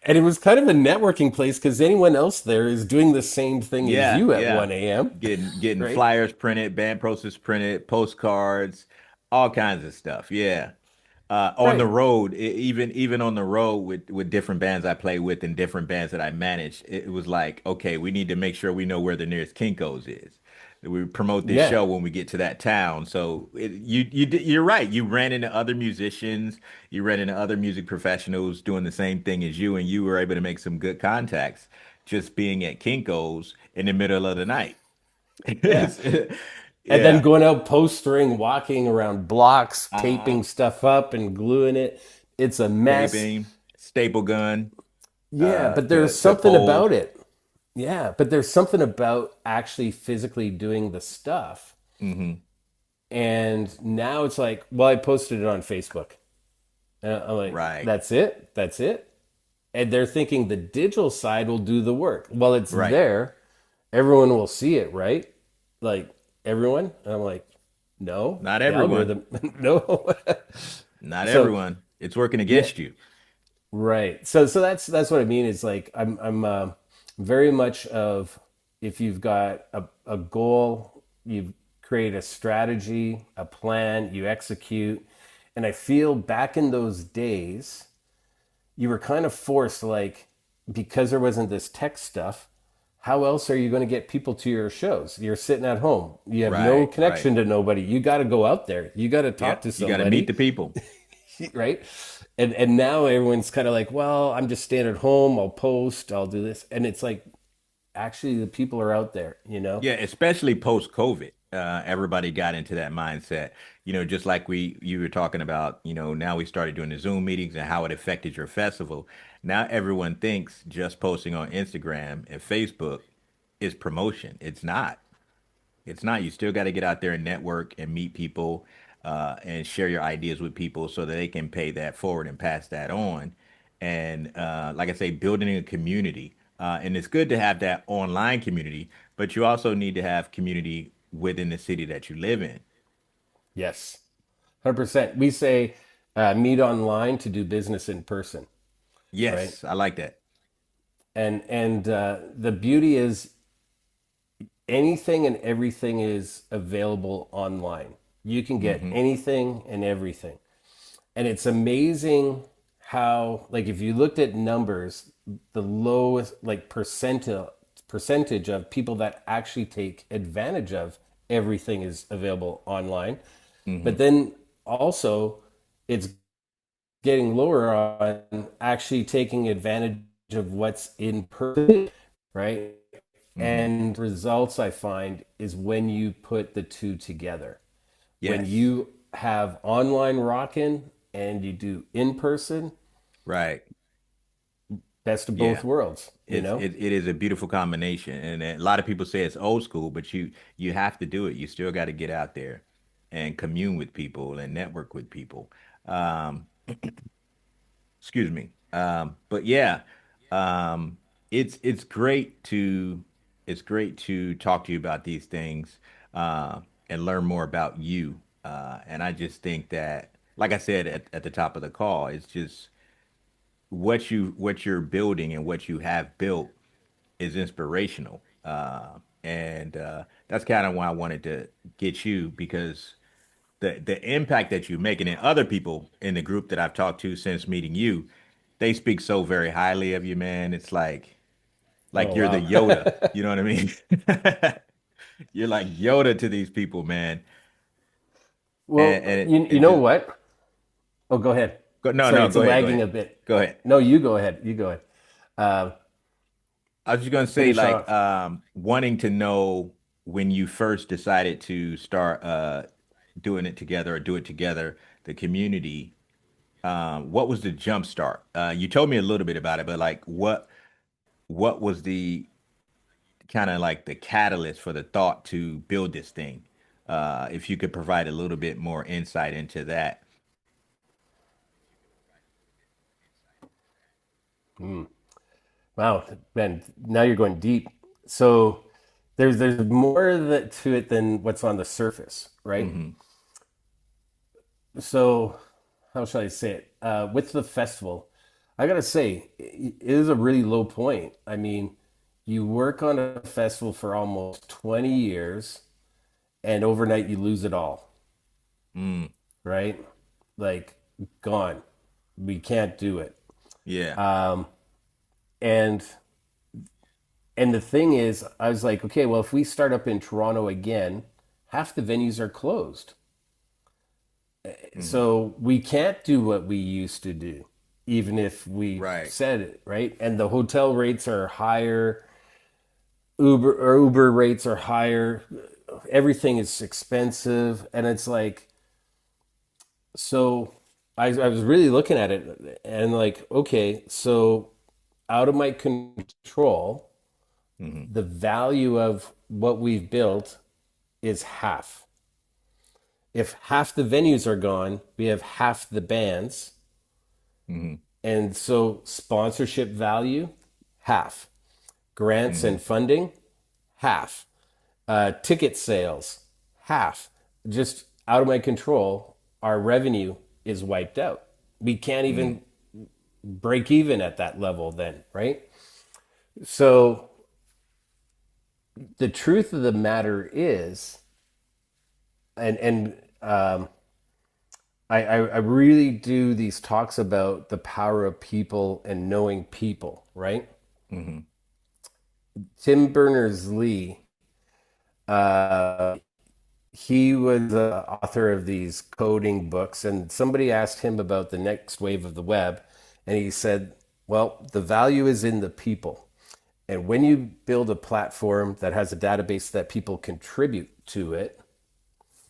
B: And it was kind of a networking place because anyone else there is doing the same thing as
A: Yeah,
B: you at
A: yeah.
B: 1 a.m.,
A: Getting
B: right?
A: flyers printed, band posters printed, postcards, all kinds of stuff. Yeah. On the
B: Right.
A: road, even on the road with different bands I play with and different bands that I manage, it was like, okay, we need to make sure we know where the nearest Kinko's is. We promote this
B: Yeah.
A: show when we get to that town. So you're right. You ran into other musicians, you ran into other music professionals doing the same thing as you, and you were able to make some good contacts just being at Kinko's in the middle of the night.
B: Yeah. And then
A: Yeah.
B: going out postering, walking around blocks,
A: Uh-huh.
B: taping stuff up and gluing it. It's a mess.
A: Taping, staple gun,
B: Yeah, but there's
A: to
B: something
A: poles.
B: about it. Yeah, but there's something about actually physically doing the stuff.
A: Hmm.
B: And now it's like, well, I posted it on Facebook. And I'm like,
A: Right.
B: that's it? That's it? And they're thinking the digital side will do the work. Well, it's
A: Right.
B: there. Everyone will see it, right? Like everyone. And I'm like, no,
A: Not
B: the
A: everyone.
B: algorithm, no.
A: Not
B: So
A: everyone. It's working
B: yeah,
A: against you.
B: right. So that's what I mean. Is like I'm very much of if you've got a goal, you create a strategy, a plan, you execute, and I feel back in those days you were kind of forced, like, because there wasn't this tech stuff, how else are you going to get people to your shows? You're sitting at home, you have no
A: Right. Right.
B: connection to nobody, you got to go out there, you got to talk
A: Yep.
B: to
A: You got to meet the
B: somebody.
A: people.
B: Right? And now everyone's kind of like, well, I'm just staying at home, I'll post, I'll do this, and it's like actually the people are out there, you know.
A: Yeah, especially post COVID. Everybody got into that mindset. Just like you were talking about, now we started doing the Zoom meetings and how it affected your festival. Now everyone thinks just posting on Instagram and Facebook is promotion. It's not. It's not. You still got to get out there and network and meet people, and share your ideas with people so that they can pay that forward and pass that on. And like I say, building a community. And it's good to have that online community, but you also need to have community within the city that you live in.
B: Yes, 100%. We say meet online to do business in person, right?
A: Yes, I like that.
B: And the beauty is anything and everything is available online. You can get
A: Hmm.
B: anything and everything. And it's amazing how, like, if you looked at numbers, the lowest, like, percentage of people that actually take advantage of everything is available online. But
A: Hmm.
B: then also, it's getting lower on actually taking advantage of what's in person, right?
A: Hmm.
B: And results I find is when you put the two together. When
A: Yes.
B: you have online rocking and you do in person,
A: Right.
B: best of
A: Yeah.
B: both worlds, you
A: It's
B: know?
A: it, it is a beautiful combination, and a lot of people say it's old school, but you have to do it. You still got to get out there and commune with people and network with people. Um, excuse me. But yeah, um, it's great to talk to you about these things, and learn more about you. And I just think that, like I said at the top of the call, it's just what you're building and what you have built is inspirational. And that's kind of why I wanted to get you, because the impact that you're making, and other people in the group that I've talked to since meeting you, they speak so very highly of you, man. It's like
B: Oh,
A: you're the
B: wow.
A: Yoda. You know what I mean? You're like Yoda to these people, man. And
B: Well,
A: and
B: you
A: it
B: know
A: just
B: what? Oh, go ahead.
A: no,
B: Sorry,
A: no,
B: it's
A: go ahead, go
B: lagging
A: ahead.
B: a bit.
A: Go ahead.
B: No, you go ahead. You go ahead. Uh,
A: I was just gonna say,
B: Finish
A: like,
B: off.
A: wanting to know when you first decided to start doing it together or do it together, the community, what was the jump start? You told me a little bit about it, but like what was the kind of like the catalyst for the thought to build this thing? If you could provide a little bit more insight into that.
B: Wow, Ben, now you're going deep. So there's more that to it than what's on the surface, right?
A: Hmm.
B: So how shall I say it? With the festival, I gotta say it is a really low point. I mean, you work on a festival for almost 20 years, and overnight you lose it all,
A: Mm,
B: right? Like gone. We can't do it.
A: yeah.
B: And and the thing is, I was like, okay, well, if we start up in Toronto again, half the venues are closed.
A: Hmm.
B: So we can't do what we used to do, even if we
A: Right.
B: said it, right? And the hotel rates are higher. Uber rates are higher. Everything is expensive, and it's like, so I was really looking at it and like, okay, so out of my control,
A: Hmm.
B: the value of what we've built is half. If half the venues are gone, we have half the bands.
A: Hmm.
B: And so sponsorship value, half. Grants
A: Hmm.
B: and funding, half. Ticket sales, half. Just out of my control, our revenue is wiped out. We can't
A: Hmm.
B: even break even at that level then, right? So the truth of the matter is, and I really do these talks about the power of people and knowing people, right?
A: Hmm.
B: Tim Berners-Lee, uh, he was the author of these coding books, and somebody asked him about the next wave of the web, and he said, well, the value is in the people. And when you build a platform that has a database that people contribute to it,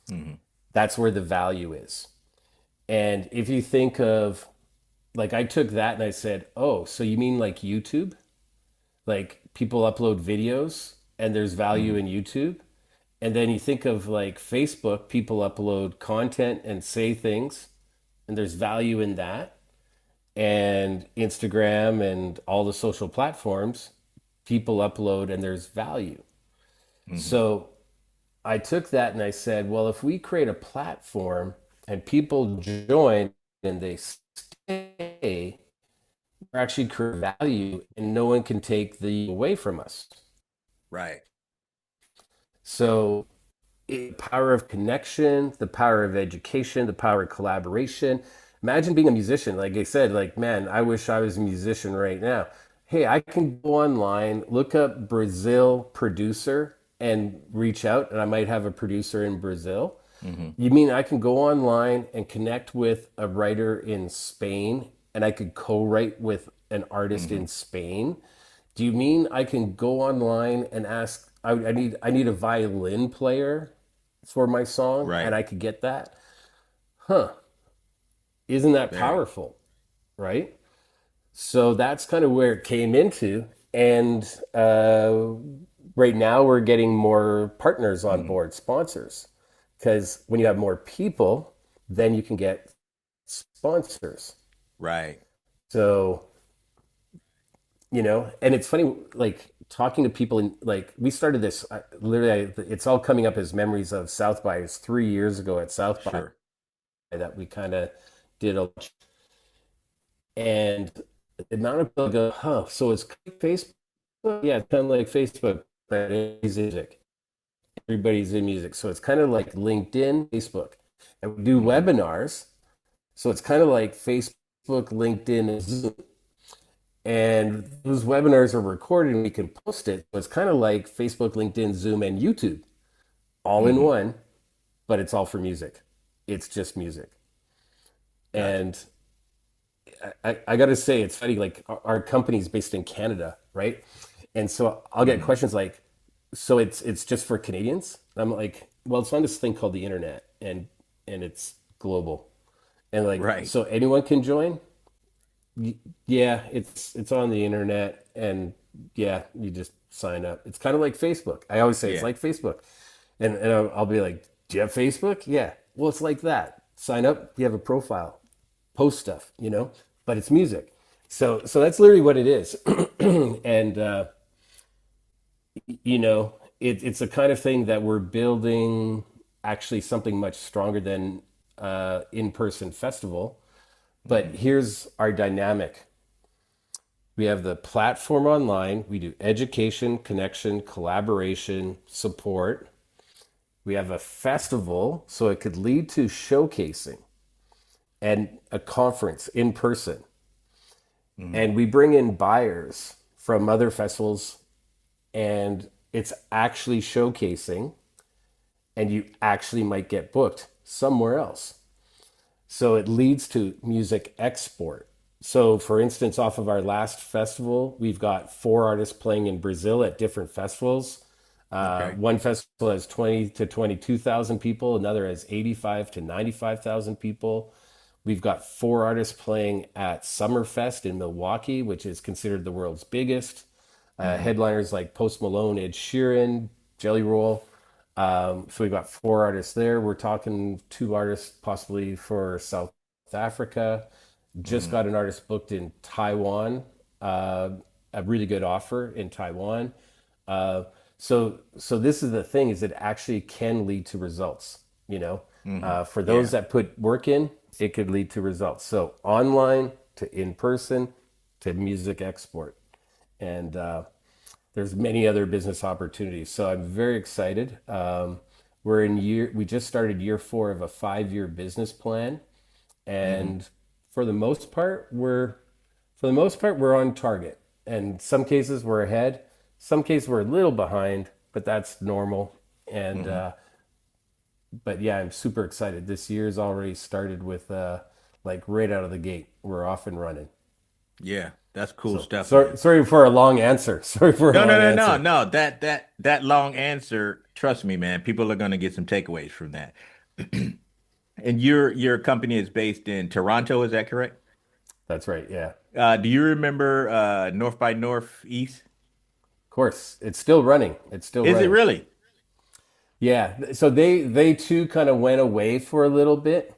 A: Hmm.
B: that's where the value is. And if you think of, like, I took that and I said, oh, so you mean like YouTube? Like people upload videos and there's value
A: Hmm.
B: in YouTube? And then you think of like Facebook, people upload content and say things, and there's value in that. And Instagram and all the social platforms, people upload and there's value.
A: Hmm.
B: So I took that and I said, well, if we create a platform and people join and they stay, we're actually create value and no one can take the away from us.
A: Right.
B: So power of connection, the power of education, the power of collaboration. Imagine being a musician. Like I said, like, man, I wish I was a musician right now. Hey, I can go online, look up Brazil producer and reach out, and I might have a producer in Brazil.
A: Hmm.
B: You mean I can go online and connect with a writer in Spain and I could co-write with an artist
A: Hmm.
B: in Spain? Do you mean I can go online and ask I need a violin player for my song and
A: Right.
B: I could get that? Huh. Isn't that
A: Very.
B: powerful, right? So that's kind of where it came into. And right now we're getting more partners on
A: Hmm.
B: board, sponsors. Because when you have more people, then you can get sponsors.
A: Right.
B: So, and it's funny, like talking to people, and like we started this literally, it's all coming up as memories of South by. It's 3 years ago at South by
A: Sure.
B: that we kind of did a, and the amount of people go, huh, so it's Facebook? Yeah, it's kind of like Facebook, but it's music. Everybody's in music. So it's kind of like LinkedIn, Facebook. And we do
A: Hmm.
B: webinars. So it's kind of like Facebook, LinkedIn, and Zoom. And those webinars are recorded and we can post it. So it's kind of like Facebook, LinkedIn, Zoom, and YouTube all in
A: Hmm.
B: one, but it's all for music. It's just music.
A: Gotcha.
B: And I got to say, it's funny. Like our company's based in Canada, right? And so I'll get
A: Hmm.
B: questions like, "So it's just for Canadians?" And I'm like, "Well, it's on this thing called the internet, and it's global, and like
A: Right.
B: so anyone can join." Yeah, it's on the internet, and yeah, you just sign up. It's kind of like Facebook. I always say it's
A: Yeah.
B: like Facebook, and I'll be like, "Do you have Facebook?" Yeah. Well, it's like that. Sign up. You have a profile. Post stuff, but it's music. So that's literally what it is. And it's a kind of thing that we're building actually something much stronger than in-person festival. But
A: Hmm.
B: here's our dynamic. We have the platform online. We do education, connection, collaboration, support. We have a festival, so it could lead to showcasing and a conference in person.
A: Hmm.
B: And we bring in buyers from other festivals, and it's actually showcasing, and you actually might get booked somewhere else. So it leads to music export. So, for instance, off of our last festival, we've got four artists playing in Brazil at different festivals.
A: Okay.
B: One festival has 20 to 22,000 people, another has 85 to 95,000 people. We've got four artists playing at Summerfest in Milwaukee, which is considered the world's biggest.
A: Mm-hmm.
B: Headliners like Post Malone, Ed Sheeran, Jelly Roll. So we've got four artists there. We're talking two artists possibly for South Africa. Just
A: Mm-hmm.
B: got an artist booked in Taiwan, uh, a really good offer in Taiwan. Uh, so this is the thing: is it actually can lead to results. You know,
A: Mm-hmm.
B: for those
A: Yeah.
B: that put work in, it could lead to results. So online to in person to music export, and there's many other business opportunities. So I'm very excited. We just started year four of a 5 year business plan,
A: Mm-hmm.
B: and for the most part, we're on target. And some cases we're ahead, some cases we're a little behind, but that's normal. And
A: Mm-hmm.
B: but yeah, I'm super excited. This year's already started with like right out of the gate. We're off and running.
A: Yeah. That's cool
B: So
A: stuff, man.
B: sorry for a long answer. Sorry for a
A: No, no,
B: long
A: no, no,
B: answer.
A: no. That long answer, trust me, man, people are gonna get some takeaways from that. And your company is based in Toronto, is that correct?
B: That's right. Yeah.
A: Do you remember North by Northeast?
B: Of course, it's still running. It's still
A: Is it
B: running.
A: really?
B: Yeah. So they too kind of went away for a little bit.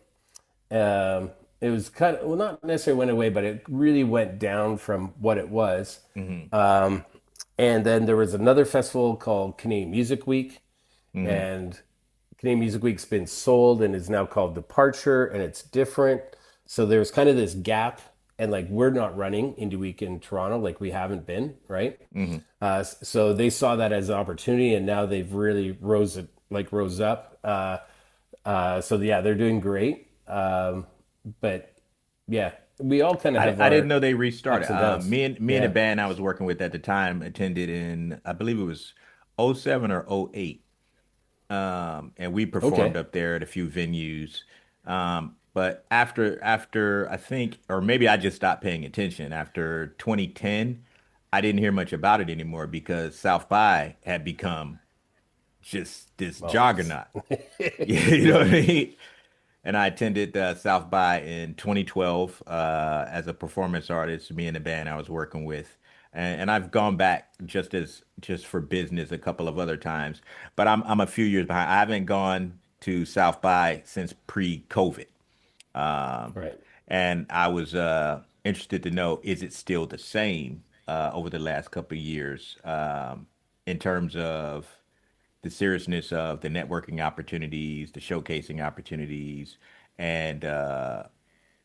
B: It was kind of, well, not necessarily went away, but it really went down from what it was.
A: Hmm.
B: And then there was another festival called Canadian Music Week,
A: Hmm.
B: and Canadian Music Week's been sold and is now called Departure, and it's different. So there's kind of this gap, and like we're not running Indie Week in Toronto, like we haven't been, right?
A: Hmm.
B: So they saw that as an opportunity, and now they've really rose up. So yeah, they're doing great. But yeah, we all kind of have
A: I didn't
B: our
A: know they
B: ups
A: restarted.
B: and downs.
A: Me and the
B: Yeah.
A: band I was working with at the time attended in I believe it was '07 or '08. And we performed
B: Okay.
A: up there at a few venues. But after I think, or maybe I just stopped paying attention after 2010, I didn't hear much about it anymore because South by had become just this
B: Well,
A: juggernaut. You know what I
B: yeah.
A: mean? And I attended South by in 2012 as a performance artist, me and the band I was working with. And I've gone back just for business a couple of other times, but I'm a few years behind. I haven't gone to South by since pre-COVID. Um,
B: Right.
A: and I was interested to know, is it still the same over the last couple of years in terms of the seriousness of the networking opportunities, the showcasing opportunities, and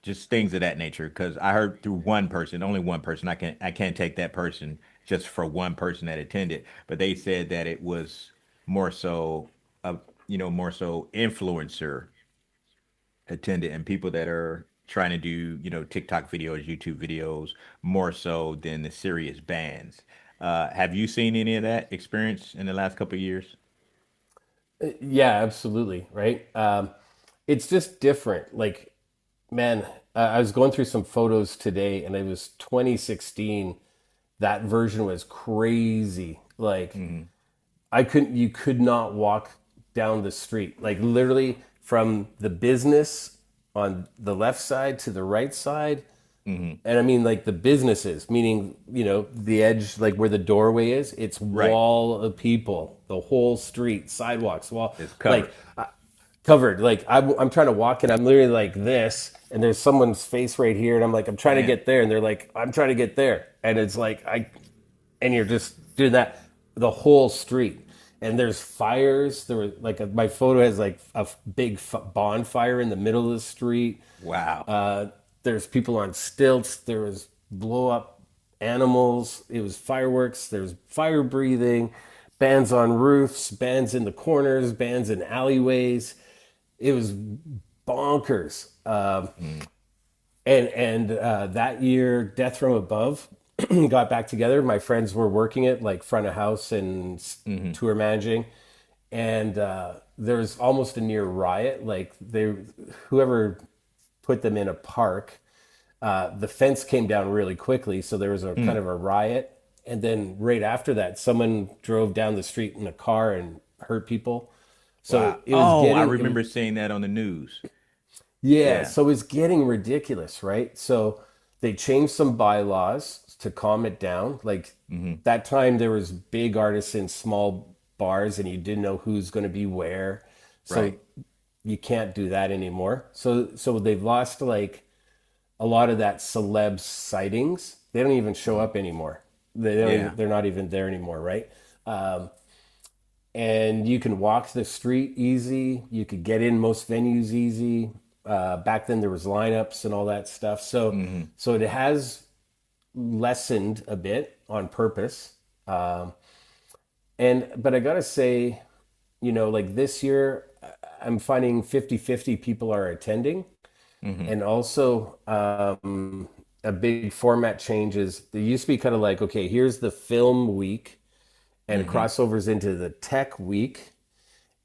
A: just things of that nature. Because I heard through one person, only one person, I can't take that person just for one person that attended, but they said that it was more so more so influencer attended and people that are trying to do, TikTok videos, YouTube videos more so than the serious bands. Have you seen any of that experience in the last couple of years?
B: Yeah, absolutely. Right. It's just different. Like, man, I was going through some photos today, and it was 2016. That version was crazy. Like,
A: Hmm.
B: you could not walk down the street. Like literally from the business on the left side to the right side.
A: Hmm.
B: And I mean like the businesses, meaning, the edge, like where the doorway is, it's
A: Right.
B: wall of people, the whole street, sidewalks, wall,
A: It's
B: like
A: covered.
B: covered. Like I'm trying to walk and I'm literally like this, and there's someone's face right here, and I'm like, I'm trying to
A: Man.
B: get there, and they're like, I'm trying to get there, and it's like and you're just doing that the whole street. And there's fires. There was like my photo has like a big bonfire in the middle of the street.
A: Wow.
B: There's people on stilts. There was blow up animals. It was fireworks. There's fire breathing, bands on roofs, bands in the corners, bands in alleyways. It was bonkers.
A: Mm.
B: And that year, Death from Above got back together. My friends were working it like front of house and
A: Hmm.
B: tour managing, and there was almost a near riot. Like whoever put them in a park, The fence came down really quickly, so there was a kind
A: Mm.
B: of a riot. And then right after that, someone drove down the street in a car and hurt people. So
A: Wow.
B: it was
A: Oh, I
B: getting, it was,
A: remember seeing that on the news.
B: yeah,
A: Yeah.
B: so it's getting ridiculous, right? So they changed some bylaws to calm it down. Like
A: Hmm.
B: that time, there was big artists in small bars, and you didn't know who's going to be where. So
A: Right.
B: you can't do that anymore. So they've lost like a lot of that celeb sightings. They don't even show
A: Mhm.
B: up anymore. They don't
A: Yeah.
B: even, they're not even there anymore, right? And you can walk the street easy. You could get in most venues easy. Back then there was lineups and all that stuff. So
A: Hmm.
B: so it has lessened a bit on purpose. And but I gotta say, like this year, I'm finding 50-50 people are attending.
A: Hmm.
B: And also, a big format change is there used to be kind of like, okay, here's the film week, and it
A: Hmm.
B: crossovers into the tech week.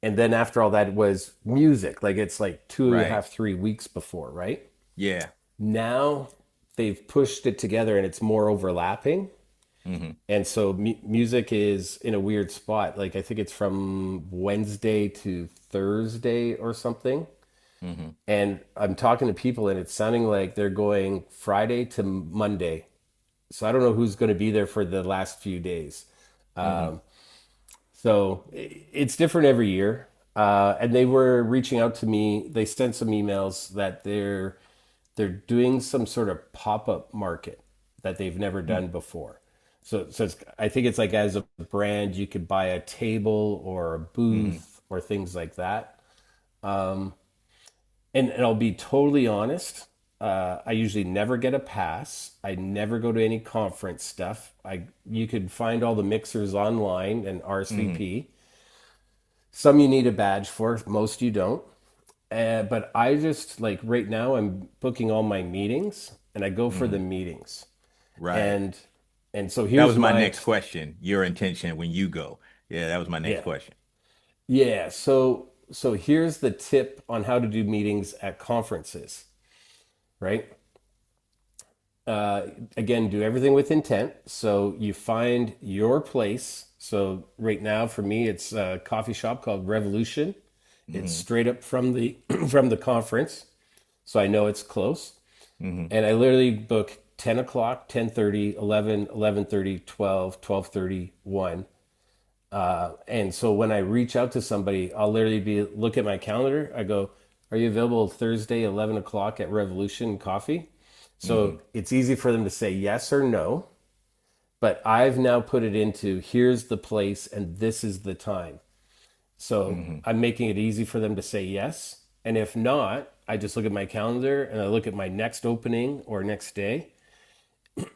B: And then after all that was music. Like it's like two and a
A: Right.
B: half, 3 weeks before, right?
A: Yeah.
B: Now they've pushed it together and it's more overlapping.
A: Hmm.
B: And so music is in a weird spot. Like I think it's from Wednesday to Thursday or something.
A: Hmm.
B: And I'm talking to people and it's sounding like they're going Friday to Monday. So I don't know who's going to be there for the last few days.
A: Hmm.
B: So it's different every year. And they were reaching out to me. They sent some emails that they're doing some sort of pop-up market that they've never done before. So I think it's like as a brand, you could buy a table or a
A: Hmm.
B: booth or things like that. And I'll be totally honest. I usually never get a pass. I never go to any conference stuff. You could find all the mixers online and
A: Hmm.
B: RSVP. Some you need a badge for, most you don't. But I just like right now I'm booking all my meetings and I go for the
A: Hmm.
B: meetings.
A: Right.
B: And and so
A: That
B: here's
A: was my
B: my
A: next question. Your intention when you go. Yeah, that was my next
B: yeah.
A: question.
B: Yeah, so here's the tip on how to do meetings at conferences, right? Again, do everything with intent. So you find your place. So right now for me it's a coffee shop called Revolution. It's
A: Hmm.
B: straight up from the from the conference. So I know it's close.
A: Hmm.
B: And I literally book 10 o'clock, 10:30, 11, 11:30, 12, 12:30, 1. And so when I reach out to somebody, I'll literally be look at my calendar. I go, "Are you available Thursday, 11 o'clock at Revolution Coffee?"
A: Hmm.
B: So it's easy for them to say yes or no. But I've now put it into here's the place and this is the time. So
A: Hmm.
B: I'm making it easy for them to say yes. And if not, I just look at my calendar and I look at my next opening or next day.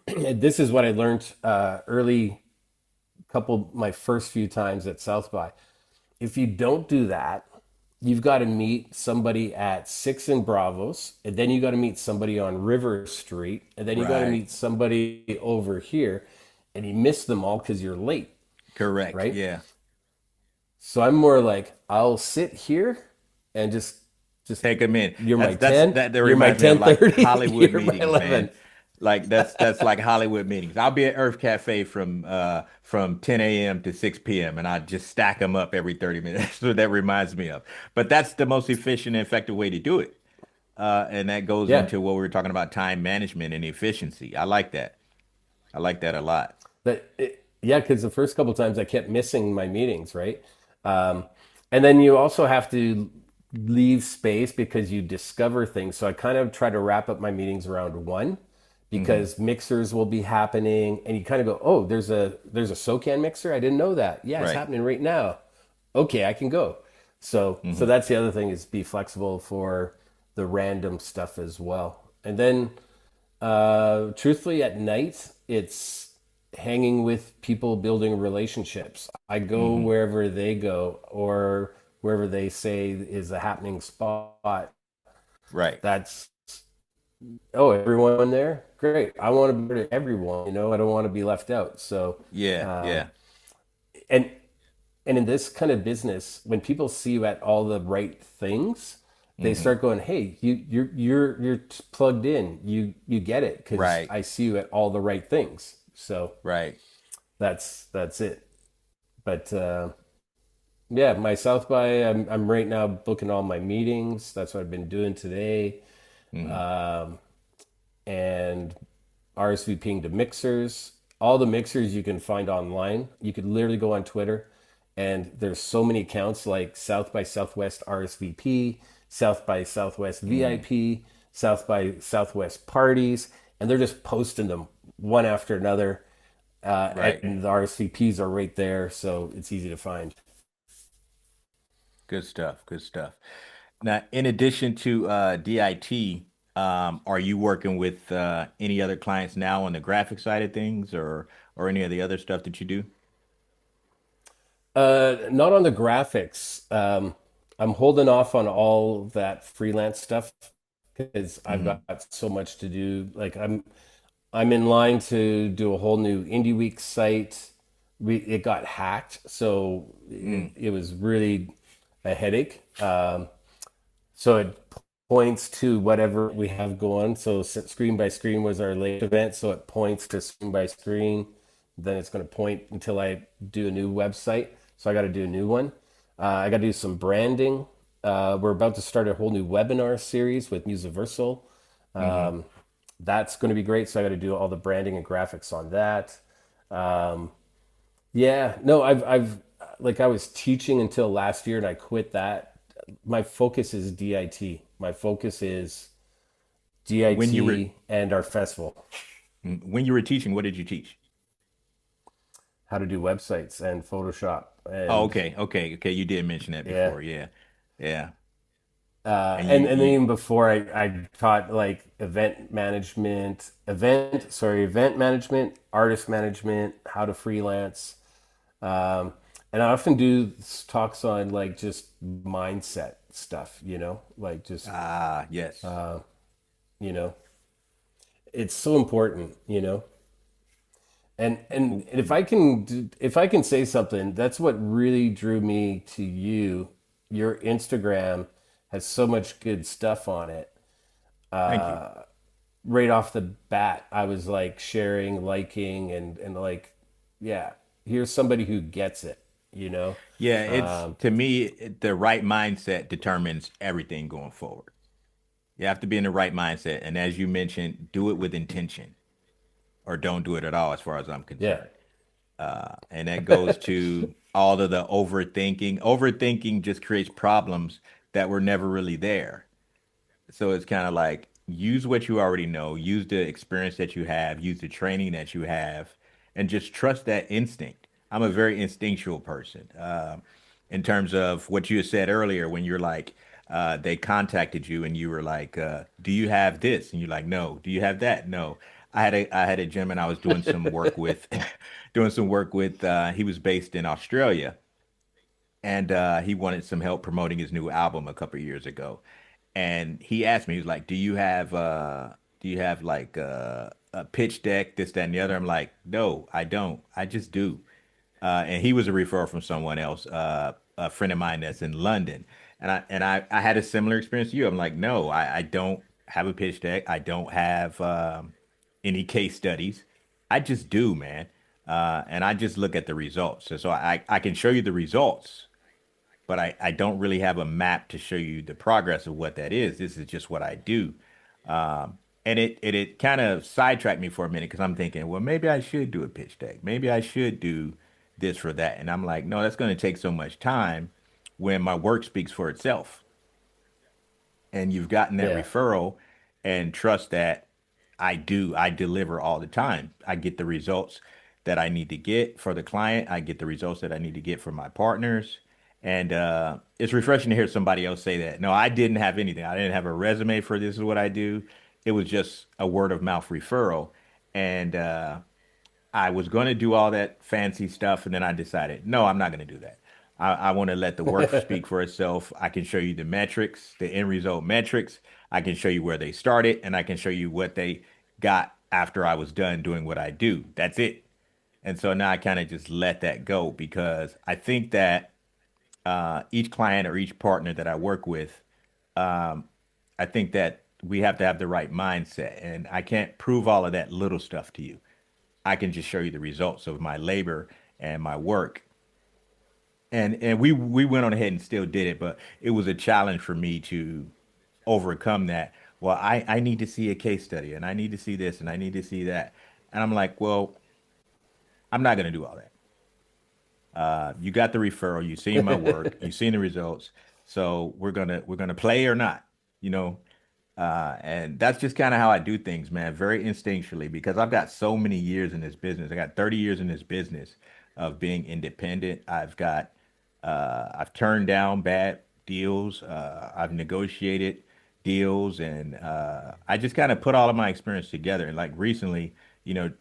B: And this is what I learned early, couple my first few times at South by. If you don't do that, you've got to meet somebody at Six and Bravos, and then you got to meet somebody on River Street, and then you got to
A: Right.
B: meet somebody over here, and you miss them all because you're late,
A: Correct.
B: right?
A: Yeah.
B: So I'm more like I'll sit here and just
A: Take them in.
B: you're my
A: That's
B: 10,
A: that
B: you're my
A: reminds me of like
B: 10:30,
A: Hollywood
B: you're my
A: meetings, man.
B: 11.
A: Like that's like Hollywood meetings. I'll be at Earth Cafe from 10 a.m. to 6 p.m. and I just stack them up every 30 minutes. That's what that reminds me of. But that's the most efficient and effective way to do it. And that goes
B: Yeah,
A: into what we were talking about time management and efficiency. I like that. I like that a lot.
B: yeah, because the first couple times I kept missing my meetings, right? Um, and then you also have to leave space because you discover things. So I kind of try to wrap up my meetings around 1
A: Hmm.
B: because mixers will be happening, and you kind of go, "Oh, there's a SoCan mixer. I didn't know that. Yeah, it's
A: Right.
B: happening right now. Okay, I can go." So
A: Hmm.
B: that's the other thing is be flexible for the random stuff as well. And then truthfully, at night, it's hanging with people, building relationships. I go
A: Hmm.
B: wherever they go or wherever they say is a happening spot.
A: Right.
B: That's, oh, everyone there? Great. I want to be to everyone, I don't want to be left out. So,
A: Yeah.
B: um,
A: Yeah.
B: and, and in this kind of business, when people see you at all the right things, they
A: Hmm.
B: start going, "Hey, you're plugged in. You get it because
A: Right.
B: I see you at all the right things." So
A: Right.
B: that's it. But yeah, my South by, I'm right now booking all my meetings. That's what I've been doing today,
A: Hmm.
B: and RSVPing to mixers. All the mixers you can find online. You could literally go on Twitter, and there's so many accounts like South by Southwest RSVP, South by Southwest
A: Hmm.
B: VIP, South by Southwest parties, and they're just posting them one after another.
A: Right.
B: And the RSVPs are right there, so it's easy to find.
A: Good stuff. Good stuff. Now, in addition to DIT, are you working with any other clients now on the graphic side of things, or any of the other stuff that you do?
B: Not on the graphics. I'm holding off on all that freelance stuff because I've
A: Hmm.
B: got so much to do. I'm in line to do a whole new Indie Week site. It got hacked, so
A: Mm.
B: it was really a headache. So it points to whatever we have going. So screen by screen was our late event, so it points to screen by screen. Then it's going to point until I do a new website. So I got to do a new one. I got to do some branding. We're about to start a whole new webinar series with Musiversal.
A: Hmm.
B: That's going to be great. So I got to do all the branding and graphics on that. Yeah, no, I've like I was teaching until last year and I quit that. My focus is DIT. My focus is
A: When you were
B: DIT and our festival,
A: when you were teaching, what did you teach?
B: how to do websites and Photoshop
A: Oh,
B: and
A: okay, okay, okay. You did mention that
B: yeah.
A: before. Yeah, yeah. And
B: And then even before I taught like event management, artist management, how to freelance. Um, and I often do talks on like just mindset stuff, like just,
A: yes.
B: you know, it's so important, And if I can say something, that's what really drew me to you. Your Instagram has so much good stuff on it.
A: Thank you.
B: Right off the bat, I was like sharing, liking, and like, yeah, here's somebody who gets it, you know?
A: Yeah, it's to me the right mindset determines everything going forward. You have to be in the right mindset, and as you mentioned, do it with intention, or don't do it at all, as far as I'm
B: Yeah.
A: concerned. And that goes to all of the overthinking. Overthinking just creates problems that were never really there. So it's kind of like use what you already know, use the experience that you have, use the training that you have, and just trust that instinct. I'm a very instinctual person. In terms of what you had said earlier, when you're like, they contacted you and you were like, "Do you have this?" And you're like, "No." "Do you have that?" "No." I had a gentleman I was doing some work with, doing some work with. He was based in Australia, and he wanted some help promoting his new album a couple of years ago. And he asked me, he was like, "Do you have like a pitch deck, this, that, and the other?" I'm like, "No, I don't. I just do." And he was a referral from someone else, a friend of mine that's in London. And I had a similar experience to you. I'm like, "No, I don't have a pitch deck. I don't have any case studies. I just do, man." And I just look at the results. So I can show you the results, but I don't really have a map to show you the progress of what that is. This is just what I do. And it kind of sidetracked me for a minute because I'm thinking, well, maybe I should do a pitch deck. Maybe I should do this for that. And I'm like, no, that's going to take so much time when my work speaks for itself. And you've gotten that
B: Yeah.
A: referral and trust that I deliver all the time. I get the results that I need to get for the client. I get the results that I need to get for my partners. And it's refreshing to hear somebody else say that. No, I didn't have anything. I didn't have a resume for this is what I do. It was just a word of mouth referral. And I was going to do all that fancy stuff, and then I decided, no, I'm not going to do that. I want to let the work speak for itself. I can show you the metrics, the end result metrics. I can show you where they started, and I can show you what they got after I was done doing what I do. That's it. And so now I kind of just let that go because I think that each client or each partner that I work with I think that we have to have the right mindset, and I can't prove all of that little stuff to you. I can just show you the results of my labor and my work. And we went on ahead and still did it, but it was a challenge for me to overcome that. Well, I need to see a case study, and I need to see this, and I need to see that. And I'm like, well, I'm not going to do all that. You got the referral, you seen my work, you seen the results, so we're gonna play or not, you know. And that's just kind of how I do things, man, very instinctually, because I've got so many years in this business. I got 30 years in this business of being independent. I've turned down bad deals. I've negotiated deals, and I just kind of put all of my experience together. And like recently,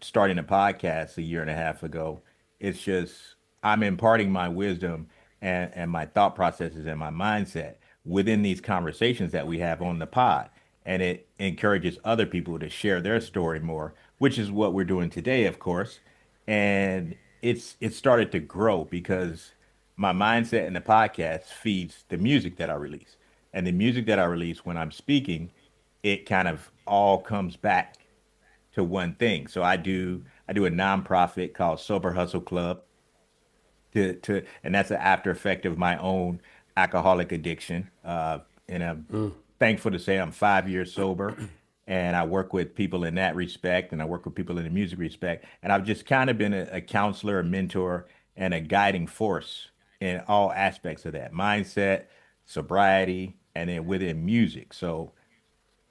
A: starting a podcast a year and a half ago, it's just I'm imparting my wisdom and my thought processes and my mindset within these conversations that we have on the pod. And it encourages other people to share their story more, which is what we're doing today, of course. And it started to grow because my mindset in the podcast feeds the music that I release. And the music that I release when I'm speaking, it kind of all comes back to one thing. So I do a nonprofit called Sober Hustle Club and that's an after effect of my own alcoholic addiction. And I'm thankful to say I'm 5 years sober, and I work with people in that respect, and I work with people in the music respect, and I've just kind of been a counselor, a mentor, and a guiding force in all aspects of that mindset, sobriety, and then within music. So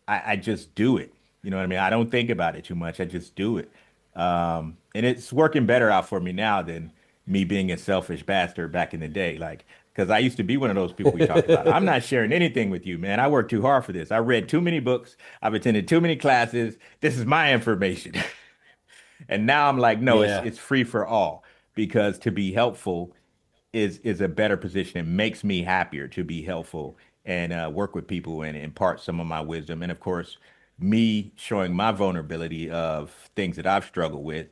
A: I just do it. You know what I mean? I don't think about it too much. I just do it. And it's working better out for me now than me being a selfish bastard back in the day. Like, because I used to be one of those people we talked about. I'm not sharing anything with you, man. I worked too hard for this. I read too many books. I've attended too many classes. This is my information. And now I'm like, no, it's
B: Yeah.
A: it's free for all because to be helpful is a better position. It makes me happier to be helpful and work with people and impart some of my wisdom. And of course, me showing my vulnerability of things that I've struggled with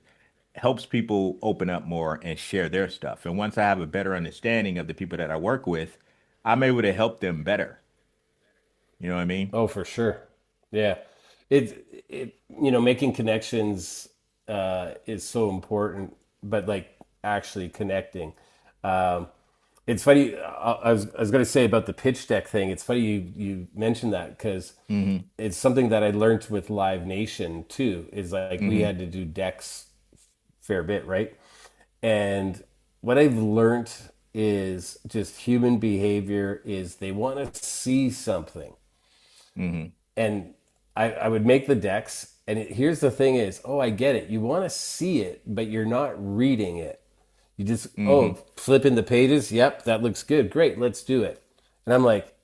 A: helps people open up more and share their stuff. And once I have a better understanding of the people that I work with, I'm able to help them better. You know what I mean?
B: Oh, for sure. Yeah. Making connections is so important, but like actually connecting. Um, it's funny. I was going to say about the pitch deck thing. It's funny you mentioned that because
A: Hmm.
B: it's something that I learned with Live Nation too. Is like we
A: Hmm.
B: had to do decks fair bit, right? And what I've learned is just human behavior is they want to see something.
A: Hmm.
B: And I would make the decks. And here's the thing is, oh, I get it. You want to see it, but you're not reading it. You just,
A: Hmm.
B: oh, flipping the pages. Yep, that looks good. Great, let's do it. And I'm like,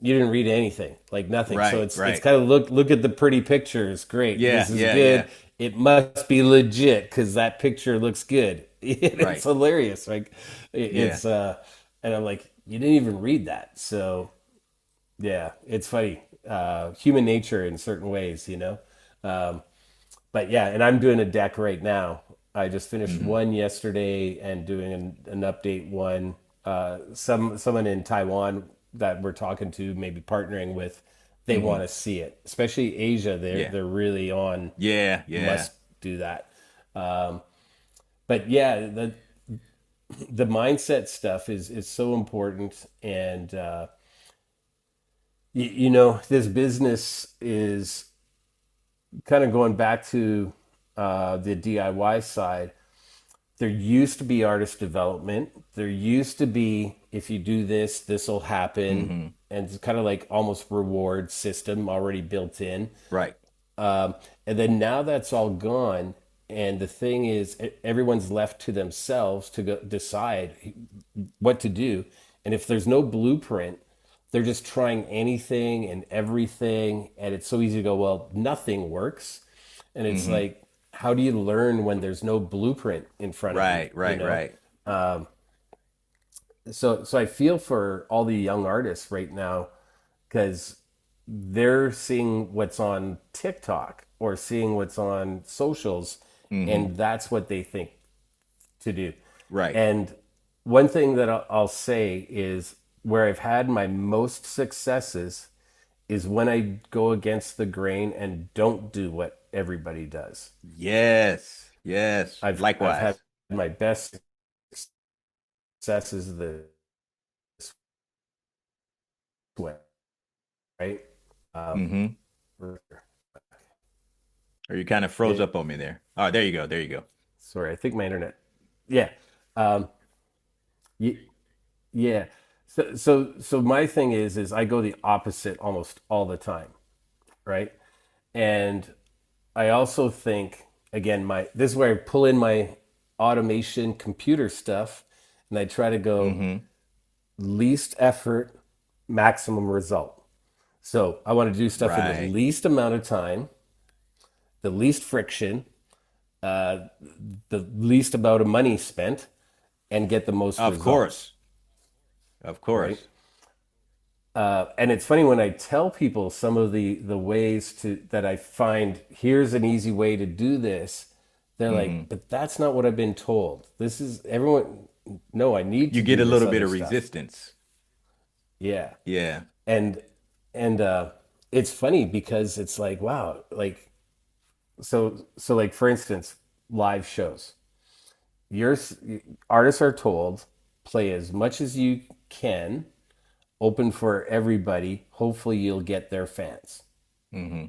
B: you didn't read anything, like nothing. So
A: Right,
B: it's
A: right.
B: kind of look at the pretty pictures. Great,
A: Yeah,
B: this is
A: yeah, yeah.
B: good. It must be legit because that picture looks good. It's
A: Right.
B: hilarious. Like
A: Yeah.
B: it's and I'm like, you didn't even read that. So yeah, it's funny. Human nature in certain ways, you know. Um, but yeah, and I'm doing a deck right now. I just finished
A: Hmm.
B: one yesterday and doing an update one. Someone in Taiwan that we're talking to, maybe partnering with, they want
A: Hmm.
B: to see it. Especially Asia, they're
A: Yeah.
B: they're really on.
A: Yeah, yeah.
B: Must do that. Um, but yeah, the mindset stuff is so important, and this business is kind of going back to the DIY side. There used to be artist development. There used to be, if you do this, this will happen.
A: Hmm.
B: And it's kind of like almost reward system already built in.
A: Right.
B: And then now that's all gone. And the thing is, everyone's left to themselves to go decide what to do. And if there's no blueprint, they're just trying anything and everything. And it's so easy to go, well, nothing works. And it's
A: Hmm.
B: like, how do you learn when there's no blueprint in front of you,
A: Right,
B: you
A: right,
B: know?
A: right.
B: So I feel for all the young artists right now because they're seeing what's on TikTok or seeing what's on socials,
A: Hmm.
B: and that's what they think to do.
A: Right.
B: And one thing that I'll say is where I've had my most successes is when I go against the grain and don't do what everybody does.
A: Yes. Yes.
B: I've had
A: Likewise.
B: my best successes this way, right? Um,
A: Mm-hmm. Or you kind of froze up on me there. Oh, there you go. There you go.
B: sorry, I think my internet. Yeah. Um, y- yeah. So my thing is I go the opposite almost all the time, right? And I also think again, my this is where I pull in my automation computer stuff, and I try to go
A: Mm-hmm.
B: least effort, maximum result. So I want to do stuff in the
A: Right.
B: least amount of time, the least friction, uh, the least amount of money spent, and get the most
A: Of
B: results,
A: course. Of
B: right?
A: course.
B: And it's funny when I tell people some of the ways to that I find here's an easy way to do this. They're
A: Mm-hmm.
B: like, but that's not what I've been told. This is everyone. No, I need
A: You
B: to
A: get
B: do
A: a
B: this
A: little bit
B: other
A: of
B: stuff.
A: resistance.
B: Yeah,
A: Yeah.
B: and and it's funny because it's like wow, like so like for instance, live shows. Your artists are told play as much as you can, open for everybody. Hopefully, you'll get their fans.
A: Mm-hmm.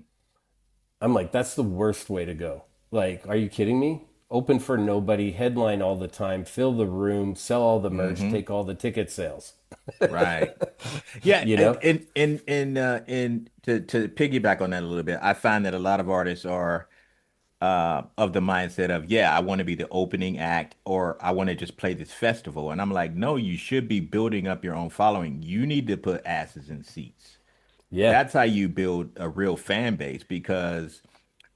B: I'm like, that's the worst way to go. Like, are you kidding me? Open for nobody, headline all the time, fill the room, sell all the merch,
A: Mm-hmm.
B: take all the ticket sales.
A: Right. Yeah,
B: You know?
A: and to piggyback on that a little bit, I find that a lot of artists are of the mindset of, yeah, I want to be the opening act or I want to just play this festival. And I'm like, no, you should be building up your own following. You need to put asses in seats.
B: Yeah.
A: That's how you build a real fan base because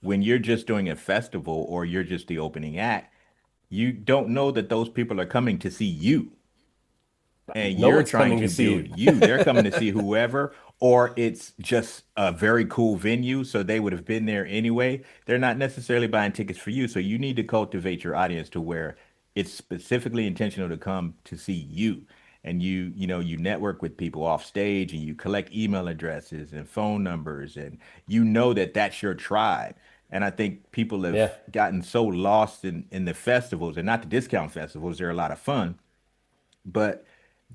A: when you're just doing a festival or you're just the opening act, you don't know that those people are coming to see you and
B: No
A: you're
B: one's
A: trying
B: coming to
A: to
B: see
A: build
B: you.
A: you. They're coming to see whoever, or it's just a very cool venue, so they would have been there anyway. They're not necessarily buying tickets for you, so you need to cultivate your audience to where it's specifically intentional to come to see you. And you network with people off stage and you collect email addresses and phone numbers, and you know that that's your tribe. And I think people have
B: Yeah.
A: gotten so lost in the festivals, and not the discount festivals, they're a lot of fun, but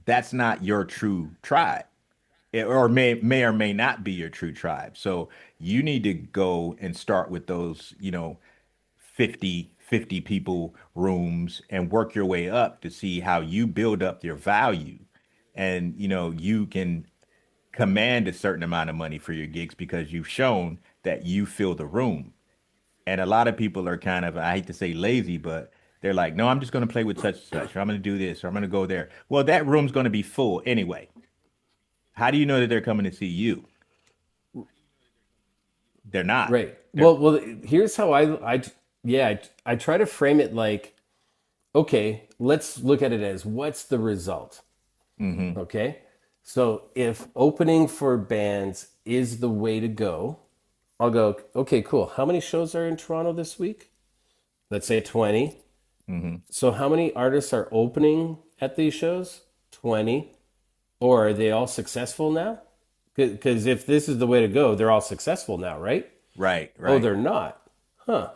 A: that's not your true tribe. Or may or may not be your true tribe. So you need to go and start with those, 50 people rooms and work your way up to see how you build up your value. And, you can command a certain amount of money for your gigs because you've shown that you fill the room. And a lot of people are kind of, I hate to say lazy, but they're like, no, I'm just going to play with such and such, or I'm going to do this, or I'm going to go there. Well, that room's going to be full anyway. How do you know that they're coming to see you? They're not.
B: Right.
A: They're,
B: Well, here's how yeah, I try to frame it like, okay, let's look at it as what's the result?
A: mm-hmm,
B: Okay. So if opening for bands is the way to go, I'll go, okay, cool. How many shows are in Toronto this week? Let's say 20.
A: mm-hmm.
B: So how many artists are opening at these shows? 20. Or are they all successful now? Because if this is the way to go, they're all successful now, right?
A: Right,
B: Oh,
A: right.
B: they're not. Huh.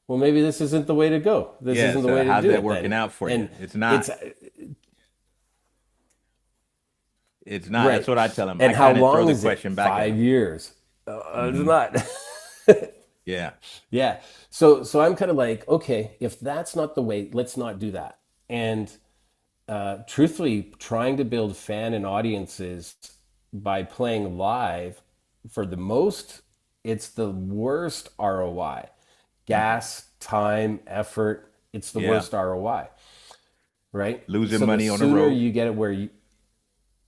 B: Well, maybe this isn't the way to go. This
A: Yeah.
B: isn't the
A: So
B: way to
A: how's
B: do
A: that
B: it
A: working
B: then.
A: out for you?
B: And
A: It's
B: it's
A: not. It's not. That's
B: right.
A: what I tell them. I
B: And how
A: kind of throw
B: long
A: the
B: is it?
A: question back at
B: 5 years. It's
A: them.
B: not.
A: Yeah.
B: Yeah. So I'm kind of like, okay, if that's not the way, let's not do that. And truthfully, trying to build fan and audiences by playing live, for the most, it's the worst ROI.
A: Mhm.
B: Gas, time, effort, it's the
A: Yeah.
B: worst ROI, right?
A: Losing
B: So the
A: money on the
B: sooner
A: road.
B: you get it where you,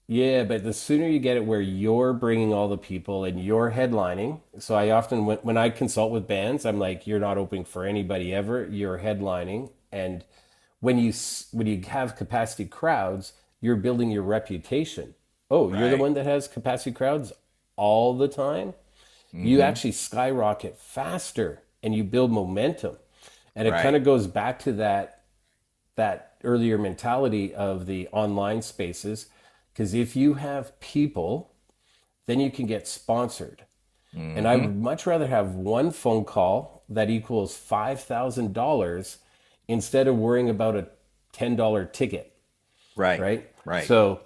B: yeah, but the sooner you get it where you're bringing all the people and you're headlining. So I often, when I consult with bands, I'm like, you're not opening for anybody ever. You're headlining, and when you have capacity crowds, you're building your reputation. Oh, you're the
A: Right.
B: one that has capacity crowds all the time. You
A: Mm-hmm.
B: actually skyrocket faster, and you build momentum. And it kind
A: Right.
B: of goes back to that earlier mentality of the online spaces, Because if you have people, then you can get sponsored. And I
A: Hmm.
B: would much rather have one phone call that equals $5,000 instead of worrying about a $10 ticket,
A: Right.
B: right?
A: Right.
B: So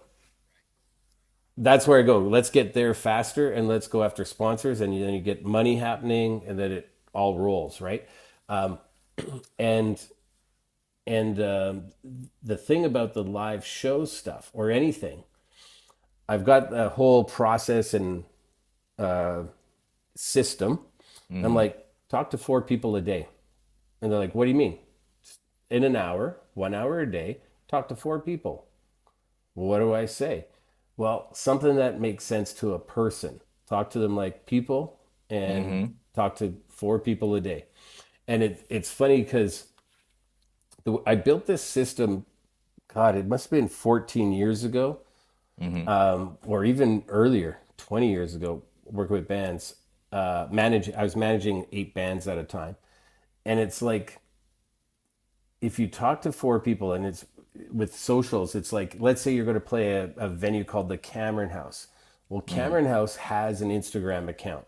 B: that's where I go. Let's get there faster and let's go after sponsors, and then you get money happening, and then it all rolls, right? Um, and and the thing about the live show stuff or anything, I've got a whole process and system. I'm
A: Hmm.
B: like, talk to four people a day. And they're like, what do you mean? In an hour, 1 hour a day, talk to four people. Well, what do I say? Well, something that makes sense to a person. Talk to them like people and
A: Hmm.
B: talk to four people a day. And it's funny because I built this system, God, it must have been 14 years ago,
A: Hmm.
B: or even earlier, 20 years ago, working with bands. I was managing 8 bands at a time. And it's like, if you talk to four people, and it's with socials, it's like, let's say you're going to play a venue called the Cameron House. Well,
A: Hmm.
B: Cameron House has an Instagram account,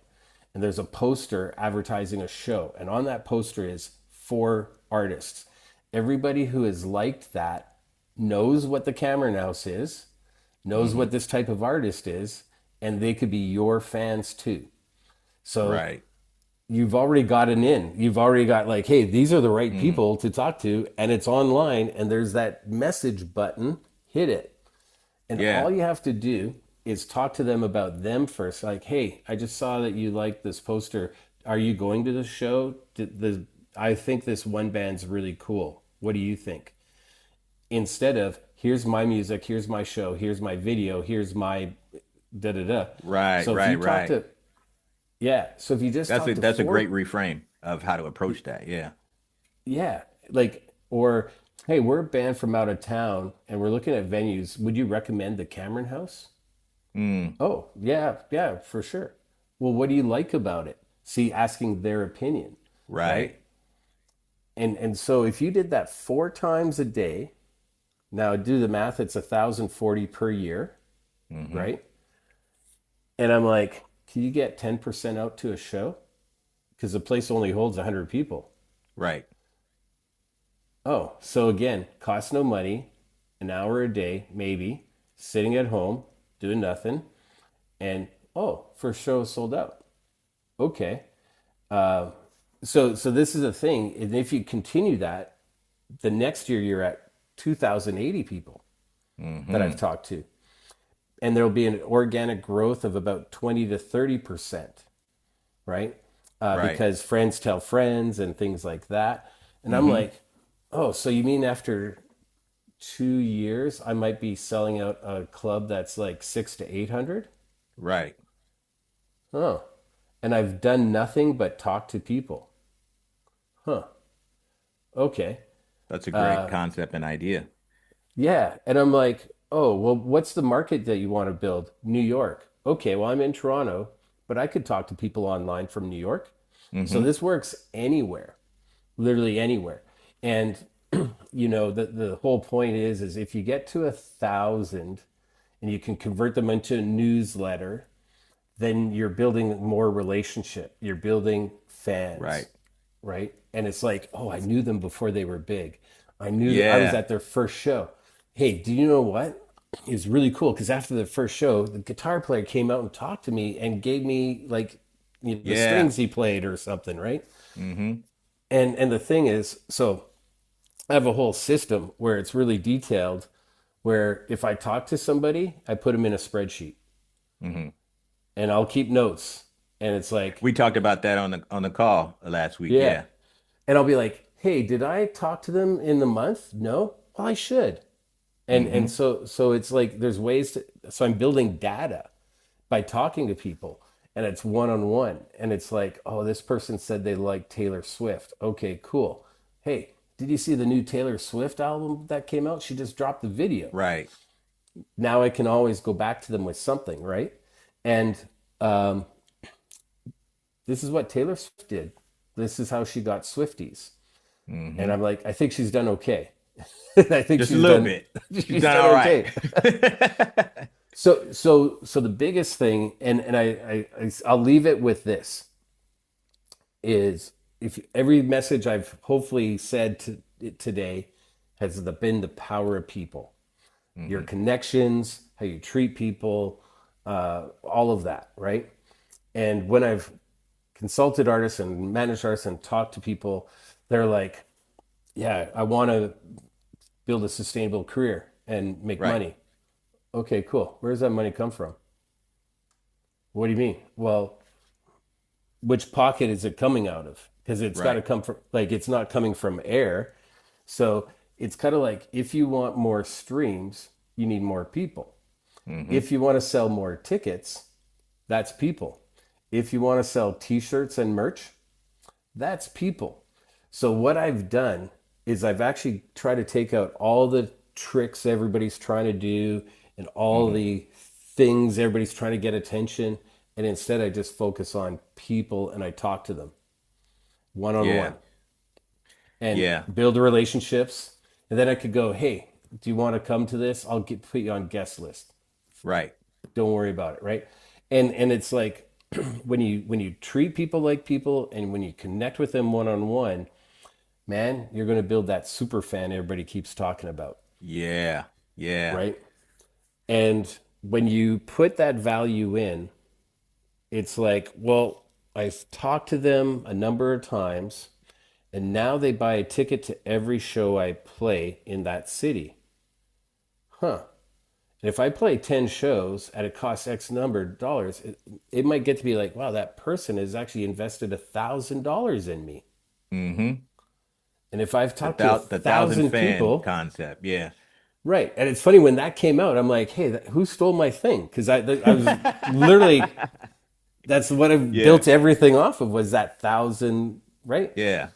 B: and there's a poster advertising a show. And on that poster is four artists. Everybody who has liked that knows what the Cameron House is, knows
A: Hmm.
B: what this type of artist is, and they could be your fans too. So
A: Right.
B: you've already got an in. You've already got like, hey, these are the right
A: Hmm.
B: people to talk to, and it's online, and there's that message button. Hit it, and
A: Yeah.
B: all you have to do is talk to them about them first. Like, hey, I just saw that you like this poster. Are you going to the show? I think this one band's really cool. What do you think? Instead of, here's my music, here's my show, here's my video, here's my da da da.
A: Right.
B: So if
A: Right.
B: you talk
A: Right.
B: to, yeah, so if you just talk to
A: That's a great
B: four,
A: reframe of how to approach that. Yeah.
B: yeah, like, or hey, we're a band from out of town and we're looking at venues. Would you recommend the Cameron House?
A: Mm.
B: Oh, yeah, yeah, for sure. Well, what do you like about it? See, asking their opinion,
A: Right.
B: right? And so if you did that 4 times a day, now do the math, it's 1,040 per year,
A: Hmm.
B: right? And I'm like, can you get 10% out to a show? Because the place only holds 100 people.
A: Right.
B: Oh, so again, costs no money, an hour a day, maybe, sitting at home, doing nothing, and oh, first show is sold out. Okay. Uh, so this is a thing. And if you continue that, the next year you're at 2,080 people that I've
A: Hmm.
B: talked to. And there'll be an organic growth of about 20 to 30%, right?
A: Right.
B: Because friends tell friends and things like that. And I'm
A: Hmm.
B: like, oh, so you mean after 2 years, I might be selling out a club that's like 6 to 800.
A: Right.
B: Oh, and I've done nothing but talk to people. Huh. Okay.
A: That's a great concept and idea.
B: Yeah. And I'm like, oh, well, what's the market that you want to build? New York. Okay. Well, I'm in Toronto, but I could talk to people online from New York. So
A: Hmm.
B: this works anywhere, literally anywhere. And the whole point is if you get to 1,000 and you can convert them into a newsletter, then you're building more relationship. You're building fans,
A: Right.
B: right? And it's like, oh, I knew them before they were big. I knew that I was
A: Yeah.
B: at their first show. Hey, do you know what? It was really cool because after the first show, the guitar player came out and talked to me and gave me like the
A: Yeah.
B: strings he played or something, right?
A: Hmm.
B: And the thing is, so I have a whole system where it's really detailed. Where if I talk to somebody, I put them in a spreadsheet
A: Hmm.
B: and I'll keep notes. And it's like,
A: We talked about that on the call last week.
B: yeah.
A: Yeah.
B: And I'll be like, hey, did I talk to them in the month? No. Well, I should. And
A: Hmm.
B: so it's like there's ways to, so I'm building data by talking to people, and it's one on one, and it's like, oh, this person said they like Taylor Swift. Okay, cool. Hey, did you see the new Taylor Swift album that came out? She just dropped the video.
A: Right.
B: Now I can always go back to them with something, right? And um, this is what Taylor Swift did. This is how she got Swifties. And
A: Hmm.
B: I'm like, I think she's done okay. I think
A: Just a
B: she's
A: little
B: done
A: bit. She's
B: she's
A: done
B: done
A: all right.
B: okay. So the biggest thing, I'll leave it with this, is if every message I've hopefully said today has been the power of people, your
A: Hmm.
B: connections, how you treat people, all of that, right? And when I've consulted artists and managed artists and talked to people, they're like, yeah, I want to build a sustainable career and make
A: Right.
B: money. Okay, cool. Where does that money come from? What do you mean? Well, which pocket is it coming out of? Because it's got to
A: Right.
B: come from, like, it's not coming from air. So it's kind of like, if you want more streams, you need more people.
A: Hmm.
B: If you want to sell more tickets, that's people. If you want to sell t-shirts and merch, that's people. So what I've done is I've actually tried to take out all the tricks everybody's trying to do and all
A: Hmm.
B: the things everybody's trying to get attention. And instead, I just focus on people and I talk to them one on
A: Yeah.
B: one and
A: Yeah.
B: build relationships. And then I could go, hey, do you want to come to this? Put you on guest list.
A: Right.
B: Don't worry about it, right? And it's like when you treat people like people and when you connect with them one on one, man, you're going to build that super fan everybody keeps talking about,
A: Yeah. Yeah.
B: right? And when you put that value in, it's like, well, I've talked to them a number of times, and now they buy a ticket to every show I play in that city. Huh. And if I play 10 shows at a cost X number of dollars, it might get to be like, wow, that person has actually invested $1,000 in me.
A: Hmm.
B: And if I've talked to a
A: The thousand
B: thousand
A: fan
B: people,
A: concept. Yeah.
B: right? And it's funny when that came out, I'm like, hey, who stole my thing? Because I was literally, that's what I've
A: Yeah.
B: built everything off of, was that thousand, right?
A: Yeah.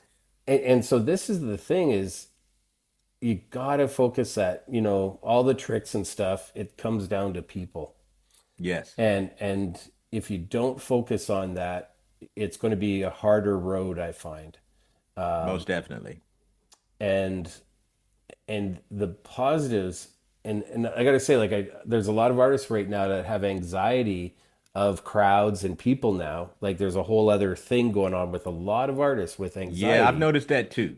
B: And so this is the thing, is you gotta focus that, all the tricks and stuff, it comes down to people.
A: Yes.
B: And if you don't focus on that, it's going to be a harder road, I find.
A: Most definitely.
B: And the positives, and I got to say, like, there's a lot of artists right now that have anxiety of crowds and people now. Like, there's a whole other thing going on with a lot of artists with
A: Yeah, I've
B: anxiety.
A: noticed that too.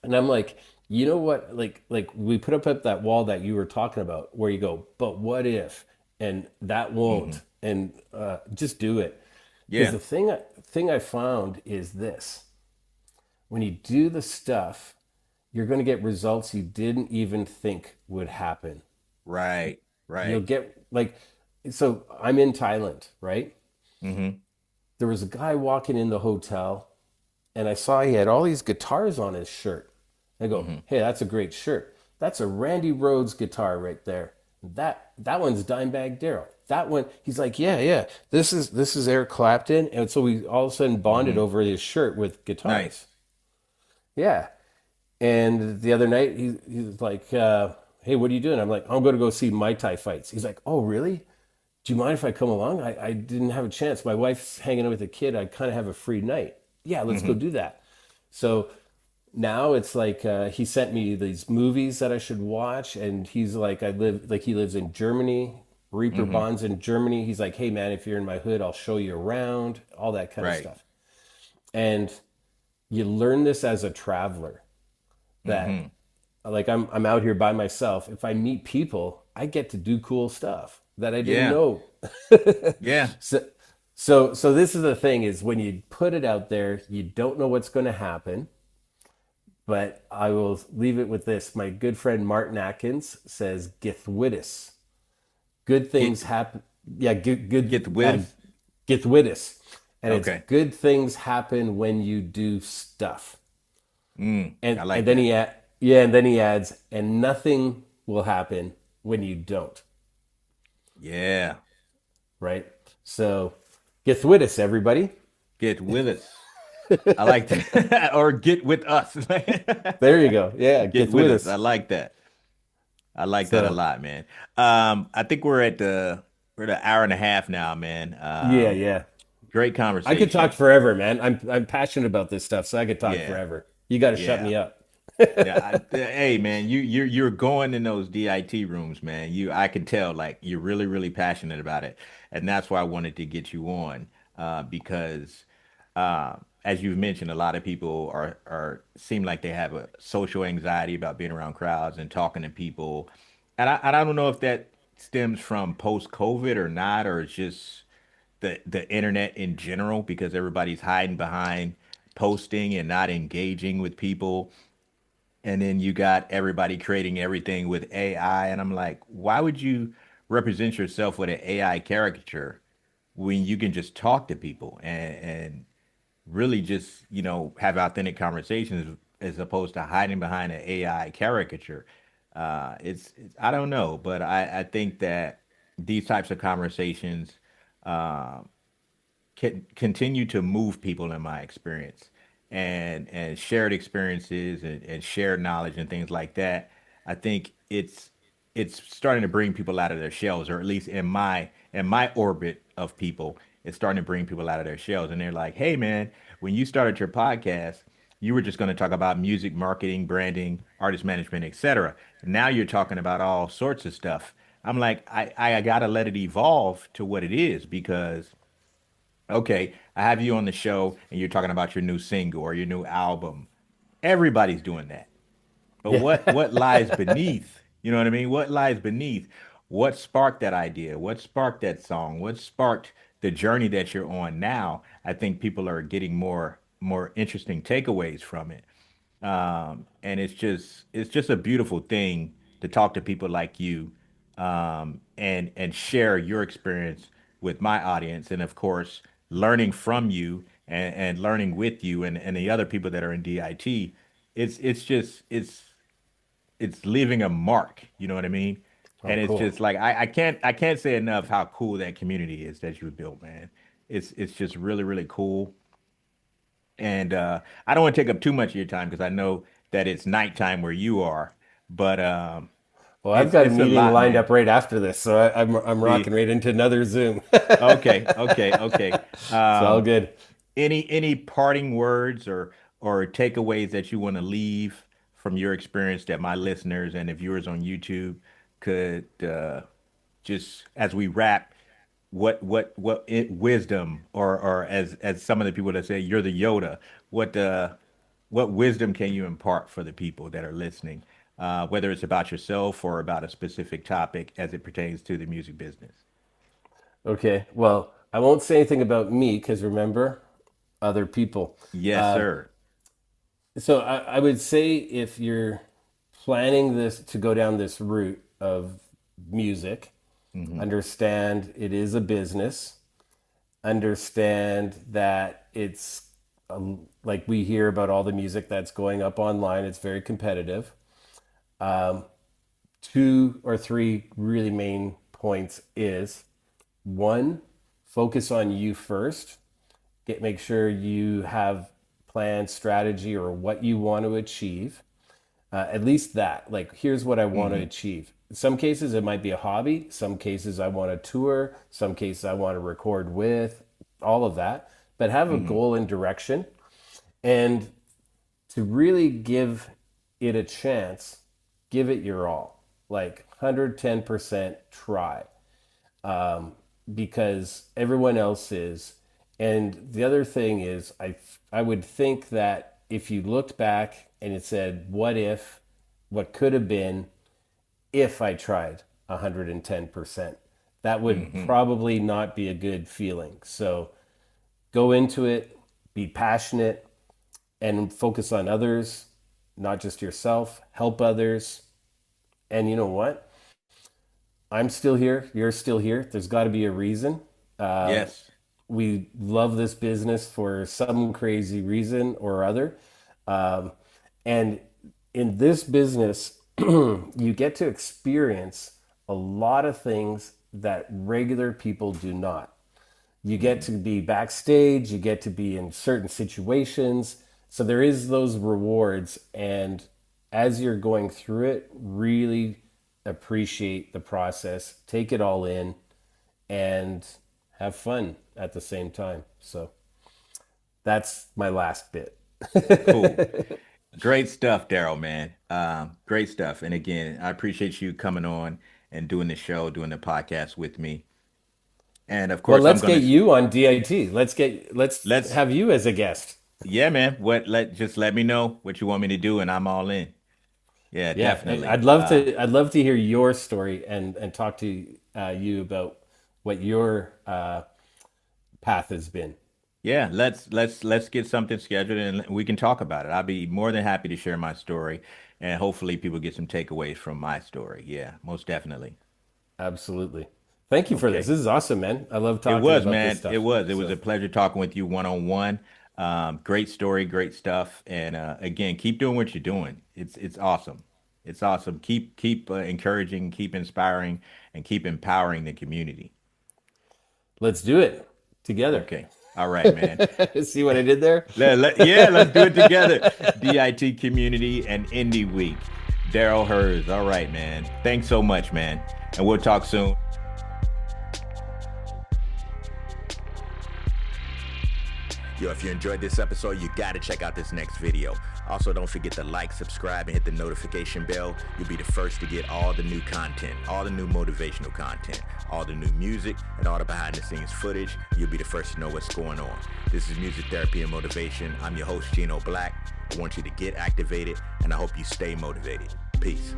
B: And I'm like, you know what? Like we put up that wall that you were talking about, where you go, but what if? And that
A: Hmm.
B: won't. And just do it. Because
A: Yeah.
B: the thing I found is this: when you do the stuff, you're going to get results you didn't even think would happen.
A: Right.
B: You'll
A: Right.
B: get like, so I'm in Thailand, right?
A: Hmm.
B: There was a guy walking in the hotel, and I saw he had all these guitars on his shirt. I go,
A: Hmm.
B: hey, that's a great shirt. That's a Randy Rhoads guitar right there. That one's Dimebag Darrell. That one, he's like, yeah, yeah. This is Eric Clapton, and so we all of a sudden bonded
A: Hmm.
B: over his shirt with
A: Nice.
B: guitars. Yeah. And the other night, he's like, hey, what are you doing? I'm like, I'm going to go see Mai Tai fights. He's like, oh, really? Do you mind if I come along? I didn't have a chance. My wife's hanging out with a kid. I kind of have a free night. Yeah, let's go
A: Hmm.
B: do that. So now it's like, he sent me these movies that I should watch, and he's like, he lives in Germany. Reaper
A: Hmm.
B: Bonds in Germany. He's like, hey man, if you're in my hood, I'll show you around, all that kind of
A: Right.
B: stuff. And you learn this as a traveler, that,
A: Hmm.
B: like, I'm out here by myself. If I meet people, I get to do cool stuff that I didn't
A: Yeah.
B: know.
A: Yeah.
B: So, so this is the thing: is when you put it out there, you don't know what's going to happen. But I will leave it with this. My good friend Martin Atkins says, "Githwidis, good things
A: Get
B: happen." Yeah, good.
A: get the with.
B: Githwidis, and it's
A: Okay.
B: good things happen when you do stuff.
A: I
B: And
A: like
B: then
A: that.
B: and then he adds, and nothing will happen when you don't.
A: Yeah.
B: Right. So, Githwidis, everybody.
A: Get with us. I like that. Or get with us.
B: There you go. Yeah,
A: Get with us.
B: Githwidis.
A: I like that. I like that a
B: So,
A: lot, man. I think we're at an hour and a half now, man.
B: yeah, yeah.
A: Great
B: I could talk
A: conversation.
B: forever, man. I'm passionate about this stuff, so I could talk
A: Yeah.
B: forever. You got to shut
A: Yeah.
B: me up.
A: Yeah, hey man, you're going in those DIT rooms, man. I can tell like you're really really passionate about it, and that's why I wanted to get you on because as you've mentioned, a lot of people are seem like they have a social anxiety about being around crowds and talking to people, and I don't know if that stems from post-COVID or not, or it's just the internet in general because everybody's hiding behind posting and not engaging with people. And then you got everybody creating everything with AI. And I'm like, why would you represent yourself with an AI caricature when you can just talk to people and really just, have authentic conversations as opposed to hiding behind an AI caricature? I don't know, but I think that these types of conversations can continue to move people in my experience and shared experiences and shared knowledge and things like that. I think it's starting to bring people out of their shells, or at least in my orbit of people, it's starting to bring people out of their shells. And they're like, hey man, when you started your podcast, you were just going to talk about music, marketing, branding, artist management, etc. Now you're talking about all sorts of stuff. I'm like, I gotta let it evolve to what it is because okay, I have you on the show and you're talking about your new single or your new album. Everybody's doing that. But
B: Yeah.
A: what lies beneath? You know what I mean? What lies beneath? What sparked that idea? What sparked that song? What sparked the journey that you're on now? I think people are getting more interesting takeaways from it. And it's just a beautiful thing to talk to people like you, and share your experience with my audience, and of course, learning from you and learning with you and the other people that are in DIT. It's leaving a mark. You know what I mean?
B: Oh,
A: And it's
B: cool.
A: just like I can't say enough how cool that community is that you built, man. It's just really really cool. And I don't want to take up too much of your time because I know that it's nighttime where you are, but
B: Well, I've
A: it's
B: got a
A: it's a
B: meeting
A: lot,
B: lined
A: man.
B: up right after this, so I'm rocking
A: See,
B: right into another Zoom.
A: okay, okay, okay.
B: It's all
A: Um,
B: good.
A: any parting words or takeaways that you want to leave from your experience that my listeners and the viewers on YouTube could just as we wrap, wisdom or as some of the people that say you're the Yoda, what wisdom can you impart for the people that are listening, whether it's about yourself or about a specific topic as it pertains to the music business?
B: Okay. Well, I won't say anything about me because remember, other people.
A: Yes,
B: Uh,
A: sir.
B: so I would say if you're planning this to go down this route of music,
A: Hmm.
B: understand it is a business. Understand that it's like we hear about all the music that's going up online. It's very competitive. Two or three really main points is one, focus on you first. Make sure you have plan, strategy, or what you want to achieve. At least that. Like, here's what I want to
A: Hmm.
B: achieve. In some cases, it might be a hobby. Some cases, I want to tour. Some cases, I want to record with. All of that. But have a
A: Hmm.
B: goal and direction, and to really give it a chance, give it your all. Like 110% try, because everyone else is. And the other thing is, I would think that if you looked back and it said, what if, what could have been if I tried 110%, that would
A: Hmm.
B: probably not be a good feeling. So go into it, be passionate, and focus on others, not just yourself. Help others. And you know what? I'm still here. You're still here. There's got to be a reason.
A: Yes.
B: We love this business for some crazy reason or other. Um, and in this business, you get to experience a lot of things that regular people do not. You get
A: Hmm.
B: to be backstage, you get to be in certain situations. So there is those rewards. And as you're going through it, really appreciate the process, take it all in, and have fun at the same time. So that's my last bit.
A: Cool. Great stuff, Daryl, man. Great stuff. And again, I appreciate you coming on and doing the show, doing the podcast with me. And of
B: Well,
A: course, I'm
B: let's
A: gonna
B: get you on DIT. Let's
A: let's
B: have you as a guest.
A: yeah, man. Let me know what you want me to do, and I'm all in. Yeah,
B: Yeah,
A: definitely.
B: I'd love to hear your story and talk to you about what your path has been.
A: Yeah, let's get something scheduled and we can talk about it. I'll be more than happy to share my story, and hopefully people get some takeaways from my story. Yeah, most definitely.
B: Absolutely. Thank you for this.
A: Okay.
B: This is awesome, man. I love
A: It
B: talking
A: was,
B: about this
A: man. It
B: stuff.
A: was. It was
B: So
A: a pleasure talking with you one on one. Great story, great stuff. And again, keep doing what you're doing. It's awesome. It's awesome. Keep encouraging, keep inspiring, and keep empowering the community.
B: let's do it together.
A: Okay. All right, man.
B: See what I did there?
A: Yeah, let's do it together. DIT Community and Indie Week. Daryl Hurs. All right, man. Thanks so much, man. And we'll talk soon. Yo, if you enjoyed this episode, you got to check out this next video. Also, don't forget to like, subscribe, and hit the notification bell. You'll be the first to get all the new content, all the new motivational content, all the new music, and all the behind-the-scenes footage. You'll be the first to know what's going on. This is Music Therapy and Motivation. I'm your host, Gino Black. I want you to get activated, and I hope you stay motivated. Peace.